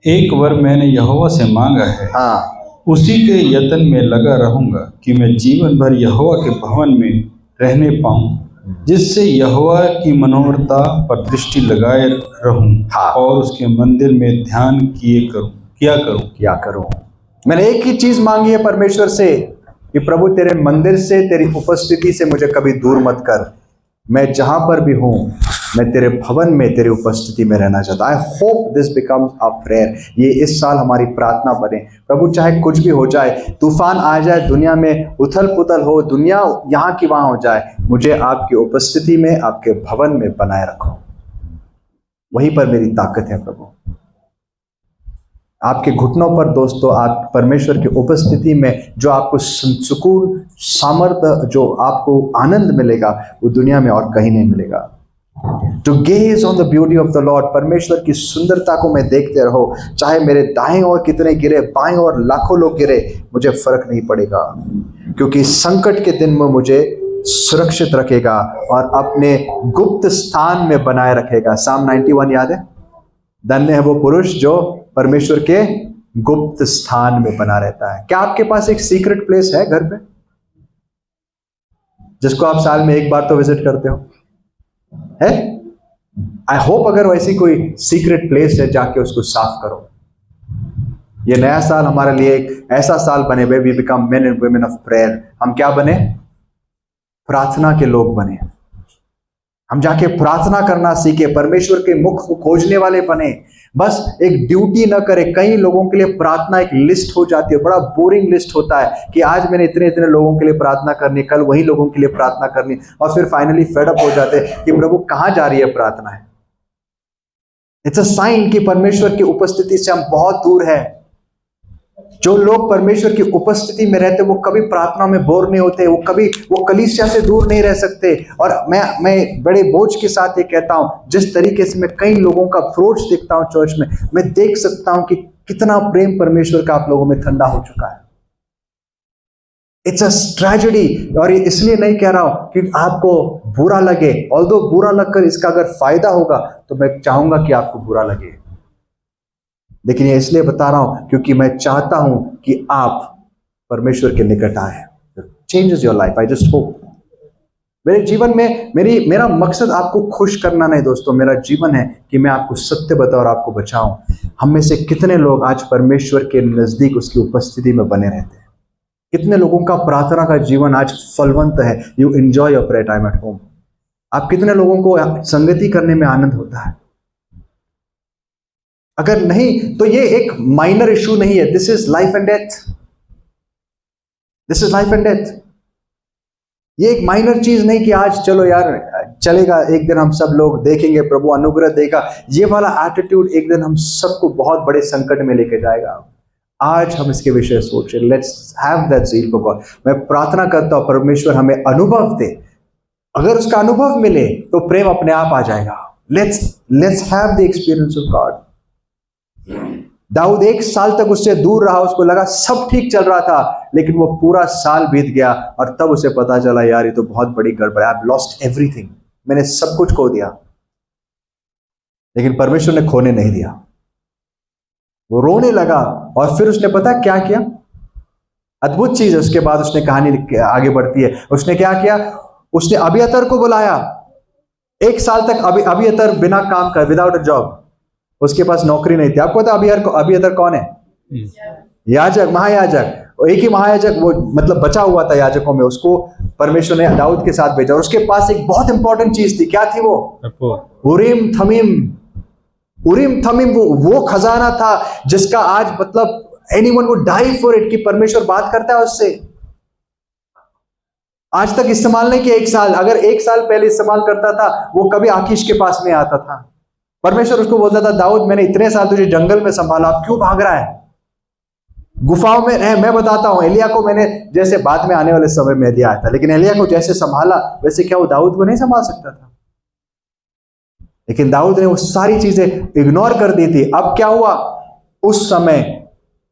एक वर मैंने यहोवा से मांगा है, हाँ, उसी के यत्न में लगा रहूंगा कि मैं जीवन भर यहोवा के भवन में रहने पाऊं, जिससे यहोवा की मनोहरता पर दृष्टि लगाए रहूं। हाँ। और उसके मंदिर में ध्यान किया करूं। मैंने एक ही चीज मांगी है परमेश्वर से कि प्रभु तेरे मंदिर से, तेरी उपस्थिति से मुझे कभी दूर मत कर। मैं जहां पर भी हूं, मैं तेरे भवन में, तेरी उपस्थिति में रहना चाहता। I hope this becomes a prayer. ये इस साल हमारी प्रार्थना बने। प्रभु चाहे कुछ भी हो जाए, तूफान आ जाए, दुनिया में उथल पुथल हो, दुनिया यहाँ की वहां हो जाए, मुझे आपकी उपस्थिति में, आपके भवन में बनाए रखो। वहीं पर मेरी ताकत है प्रभु। आपके घुटनों पर दोस्तों, आप परमेश्वर की उपस्थिति में जो आपको सुकून, सामर्थ्य, जो आपको आनंद मिलेगा, वो दुनिया में और कहीं नहीं मिलेगा। To gaze on the beauty of the Lord. परमेश्वर की सुंदरता को मैं देखते रहो, चाहे मेरे दाएं ओर कितने गिरे, बाएं ओर लाखों लोग गिरे, मुझे फर्क नहीं पड़ेगा, क्योंकि संकट के दिन में मुझे सुरक्षित रखेगा और अपने गुप्त स्थान में बनाए रखेगा। साम 91 याद है? धन्य है वो पुरुष जो परमेश्वर के गुप्त स्थान में बना रहता है। क्या आपके पास एक सीक्रेट प्लेस है घर पे, जिसको आप साल में एक बार तो विजिट करते हो? है? आई होप अगर वैसी कोई सीक्रेट प्लेस है, जाके उसको साफ करो। ये नया साल हमारे लिए एक ऐसा साल बने, way we become men and women of prayer. हम क्या बने? प्रार्थना के लोग बने। हम जाके प्रार्थना करना सीखे, परमेश्वर के मुख को खोजने वाले बने। बस एक ड्यूटी न करे। कई लोगों के लिए प्रार्थना एक लिस्ट हो जाती है, बड़ा बोरिंग लिस्ट होता है कि आज मैंने इतने इतने लोगों के लिए प्रार्थना करनी, कल वही लोगों के लिए प्रार्थना करनी, और फिर फाइनली फेड अप हो जाते हैं कि प्रभु कहां जा रही है प्रार्थना है। इट्स अ साइन कि परमेश्वर की उपस्थिति से हम बहुत दूर है। जो लोग परमेश्वर की उपस्थिति में रहते वो कभी प्रार्थना में बोर नहीं होते, वो कलीसिया से दूर नहीं रह सकते। और मैं बड़े बोझ के साथ ये कहता हूं, जिस तरीके से मैं कई लोगों का अप्रोच देखता हूं चर्च में, मैं देख सकता हूं कि कितना प्रेम परमेश्वर का आप लोगों में ठंडा हो चुका है। It's a tragedy. और इसलिए नहीं कह रहा हूं कि आपको बुरा लगे, ऑल्दो बुरा लगकर इसका अगर फायदा होगा तो मैं चाहूंगा कि आपको बुरा लगे, लेकिन ये इसलिए बता रहा हूं क्योंकि मैं चाहता हूं कि आप परमेश्वर के निकट आए। Changes your life, I just hope. मेरे जीवन में मेरा मकसद आपको खुश करना नहीं दोस्तों, मेरा जीवन है कि मैं आपको सत्य बताऊं और आपको बचाऊं। हम में से कितने लोग आज परमेश्वर के नजदीक उसकी उपस्थिति में बने रहते हैं? कितने लोगों का प्रार्थना का जीवन आज फलवंत है? You enjoy your prayer time at home. आप कितने लोगों को संगति करने में आनंद होता है? अगर नहीं तो ये एक माइनर इशू नहीं है, this is life and death. This is life and death. ये एक माइनर चीज नहीं कि आज चलो यार चलेगा, एक दिन हम सब लोग देखेंगे, प्रभु अनुग्रह देगा। ये वाला एटीट्यूड एक दिन हम सबको बहुत बड़े संकट में लेके जाएगा। आज हम इसके विषय सोचें, let's have that zeal for God. मैं प्रार्थना करता हूं परमेश्वर हमें अनुभव दे, अगर उसका अनुभव मिले तो प्रेम अपने आप आ जाएगा। Let's have the experience of God. Daud 1 साल तक उससे दूर रहा, उसको लगा सब ठीक चल रहा था, लेकिन वो पूरा साल बीत गया और तब उसे पता चला यार ये तो बहुत बड़ी गड़बड़ है, आई हैव लॉस्ट एवरीथिंग, मैंने सब कुछ खो दिया। लेकिन परमेश्वर ने खोने नहीं दिया, वो रोने लगा और फिर उसने पता क्या किया? अद्भुत चीज है। उसके बाद उसने कहानी आगे बढ़ती है। उसने क्या किया? उसने अबियतर को बुलाया। 1 साल तक अबियतर बिना काम कर, विदाउट अ जॉब, उसके पास नौकरी नहीं थी। आपको पता अबियतर कौन है? याजक, महायाजक। एक ही महायाजक वो मतलब बचा हुआ था याजकों में, उसको परमेश्वर ने दाऊद के साथ भेजा। और उसके पास एक बहुत इंपॉर्टेंट चीज थी। क्या थी वो? उरीम थमीम। उरीम थमीम वो खजाना था जिसका आज मतलब anyone would die for it, कि परमेश्वर बात करता है उससे। आज तक इस्तेमाल नहीं किया 1 साल। अगर 1 साल पहले इस्तेमाल करता था वो कभी आकीश के पास नहीं आता था। परमेश्वर उसको बोलता था, दाऊद मैंने इतने साल तुझे जंगल में संभाला, अब क्यों भाग रहा है? गुफाओं में रह। मैं बताता हूं, एलिया को मैंने, जैसे बाद में आने वाले समय में एलिया आया था, लेकिन एलिया को जैसे संभाला वैसे क्या वो दाऊद को नहीं संभाल सकता था? लेकिन दाऊद ने वो सारी चीजें इग्नोर कर दी थी। अब क्या हुआ? उस समय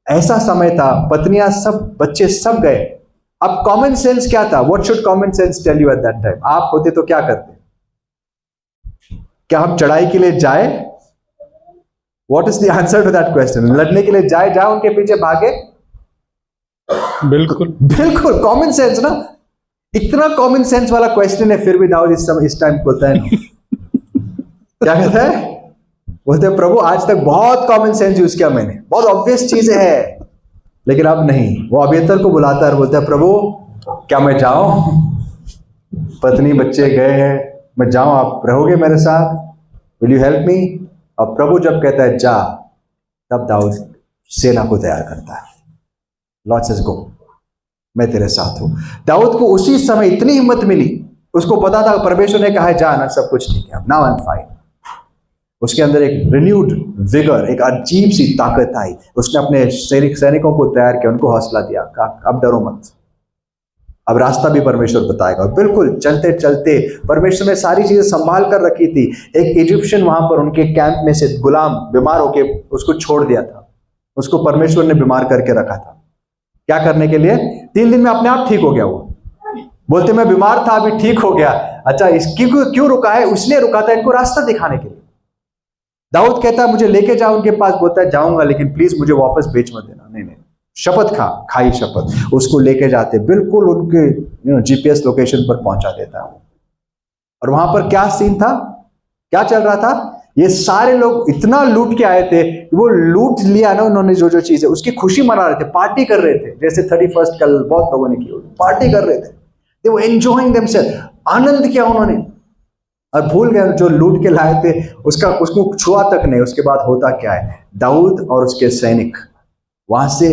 ऐसा समय था, पत्नियां सब, बच्चे सब गए। अब कॉमन सेंस क्या था? What should common sense tell you at that time? आप होते तो क्या करते? क्या हम चढ़ाई के लिए जाए? What is the answer to that question? लड़ने के लिए जाए उनके पीछे भागे? बिल्कुल कॉमन सेंस ना। इतना कॉमन सेंस वाला क्वेश्चन है, फिर भी दाऊद इस टाइम बोलता है क्या कहता है? बोलते हैं प्रभु आज तक बहुत कॉमन सेंस यूज किया मैंने, बहुत ऑब्वियस चीजें है, लेकिन अब नहीं। वो अबियतर को बुलाता है और बोलता है प्रभु क्या मैं जाऊं? पत्नी बच्चे गए हैं, मैं जाऊं, आप रहोगे मेरे साथ? Will you help me? और प्रभु जब कहता है जा, तब दाऊद सेना को तैयार करता है। लॉर्ड सेज गो, मैं तेरे साथ हूं। दाऊद को उसी समय इतनी हिम्मत मिली, उसको पता था परमेश्वर ने कहा है जा ना, सब कुछ ठीक है, नाउ आई एम फाइन। उसके अंदर एक रिन्यूड विगर, एक अजीब सी ताकत आई। उसने अपने सैनिकों को तैयार किया, उनको हौसला दिया, कहा अब डरो मत, अब रास्ता भी परमेश्वर बताएगा। बिल्कुल चलते चलते परमेश्वर ने सारी चीजें संभाल कर रखी थी। एक इजिप्शियन वहां पर उनके कैंप में से गुलाम बीमार होके उसको छोड़ दिया था, उसको परमेश्वर ने बीमार करके रखा था। क्या करने के लिए? 3 दिन में अपने आप ठीक हो गया। वो बोलते मैं बीमार था अभी ठीक हो गया। अच्छा, क्यों रुका है? उसने रुका था इनको रास्ता दिखाने के लिए। दाऊद कहता है मुझे लेके जाओ उनके पास, बोलता है जाऊंगा लेकिन प्लीज मुझे वापस बेच मत देना। नहीं, शपथ खाई शपथ। उसको लेके जाते, बिल्कुल उनके जीपीएस लोकेशन पर पहुंचा देता है। और वहां पर क्या सीन था, क्या चल रहा था? ये सारे लोग इतना लूट के आए थे, वो लूट लिया ना उन्होंने, जो जो चीजें, उसकी खुशी मना रहे थे, पार्टी कर रहे थे। जैसे 31 कल बहुत लोगों ने की, पार्टी कर रहे थे। दे वर एंजॉयिंग देमसेल्फ, आनंद किया उन्होंने। और भूल गए जो लूट के लाए थे उसको छुआ तक नहीं। उसके बाद होता क्या है, दाऊद और उसके सैनिक वहां से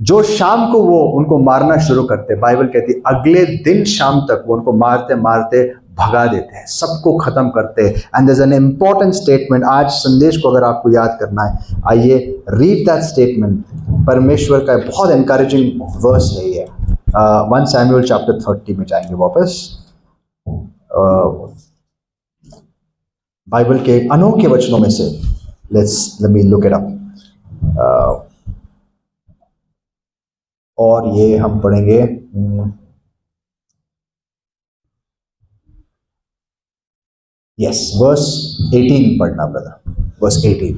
जो शाम को वो उनको मारना शुरू करते, बाइबल कहती है अगले दिन शाम तक वो उनको मारते मारते भगा देते हैं, सबको खत्म करते हैं। And there is an important statement, आज संदेश को अगर आपको याद करना है, आइए रीड दैट स्टेटमेंट। परमेश्वर का बहुत एनकरेजिंग वर्स है ये। 1 सैमुएल चैप्टर 30 में जाएंगे वापस। बाइबल के अनोखे वचनों में से let me look it up. और ये हम पढ़ेंगे यस वर्स 18 पढ़ना ब्रदर, वर्स 18।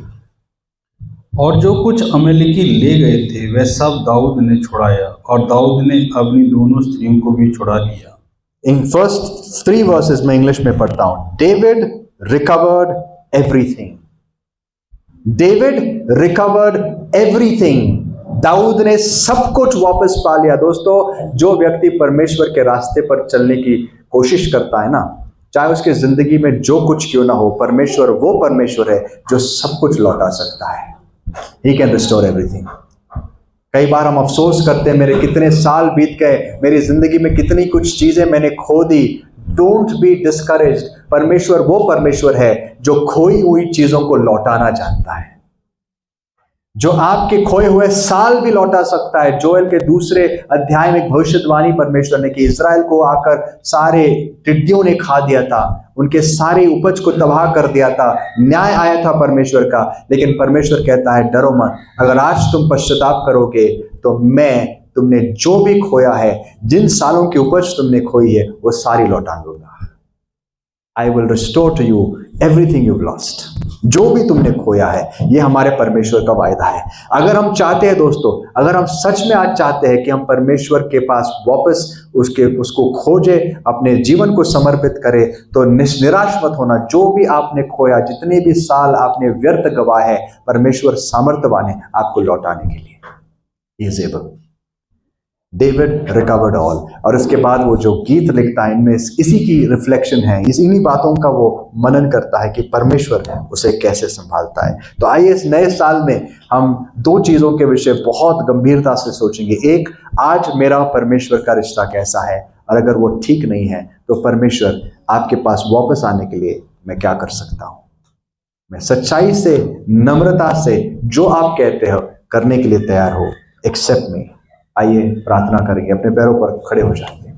और जो कुछ अमेलेकी ले गए थे वह सब दाऊद ने छुड़ाया, और दाऊद ने अपनी दोनों स्त्रियों को भी छुड़ा लिया। इन फर्स्ट 3 वर्सेस में इंग्लिश में पढ़ता हूं। David recovered everything, David recovered everything. Daud ने सब कुछ वापस पा लिया। दोस्तों, जो व्यक्ति परमेश्वर के रास्ते पर चलने की कोशिश करता है ना, चाहे उसकी जिंदगी में जो कुछ क्यों ना हो, परमेश्वर वो परमेश्वर है जो सब कुछ लौटा सकता है। He can restore everything। कई बार हम अफसोस करते हैं, मेरे कितने साल बीत गए, मेरी जिंदगी में कितनी कुछ चीजें मैंने खो दी। Don't be discouraged. परमेश्वर वो परमेश्वर है जो खोई हुई चीजों को लौटाना जानता है, जो आपके खोए हुए साल भी लौटा सकता है। जोएल के 2 अध्याय में भविष्यवाणी परमेश्वर ने की, इजराइल को आकर सारे टिड्डियों ने खा दिया था, उनके सारे उपज को तबाह कर दिया था, न्याय आया था परमेश्वर का। लेकिन परमेश्वर कहता है डरो मत, अगर आज तुम पश्चाताप करोगे तो मैं तुमने जो भी खोया है, जिन सालों की उपज तुमने खोई है, वो सारी लौटा दूंगा। I will restore to you everything you lost. जो भी तुमने खोया है, ये हमारे परमेश्वर का वायदा है। अगर हम चाहते हैं दोस्तों, अगर हम सच में आज चाहते हैं कि हम परमेश्वर के पास वापस उसको खोजे, अपने जीवन को समर्पित करें, तो निराश मत होना। जो भी आपने खोया, जितने भी साल आपने व्यर्थ गवाए हैं, परमेश्वर सामर्थ्यवान है आपको लौटाने के लिए। He is able। David recovered all. और उसके बाद वो जो गीत लिखता है, इनमें इसी की रिफ्लेक्शन है, इन्हीं बातों का वो मनन करता है कि परमेश्वर उसे कैसे संभालता है। तो आइए इस नए साल में हम 2 चीज़ों के विषय बहुत गंभीरता से सोचेंगे। एक, आज मेरा परमेश्वर का रिश्ता कैसा है, और अगर वो ठीक नहीं है तो परमेश्वर आपके पास वापस आने के लिए मैं क्या कर सकता हूँ। मैं सच्चाई से, नम्रता से जो आप कहते हो करने के लिए तैयार हो। एक्सेप्ट मी। आइए प्रार्थना करेंगे, अपने पैरों पर खड़े हो जाएंगे।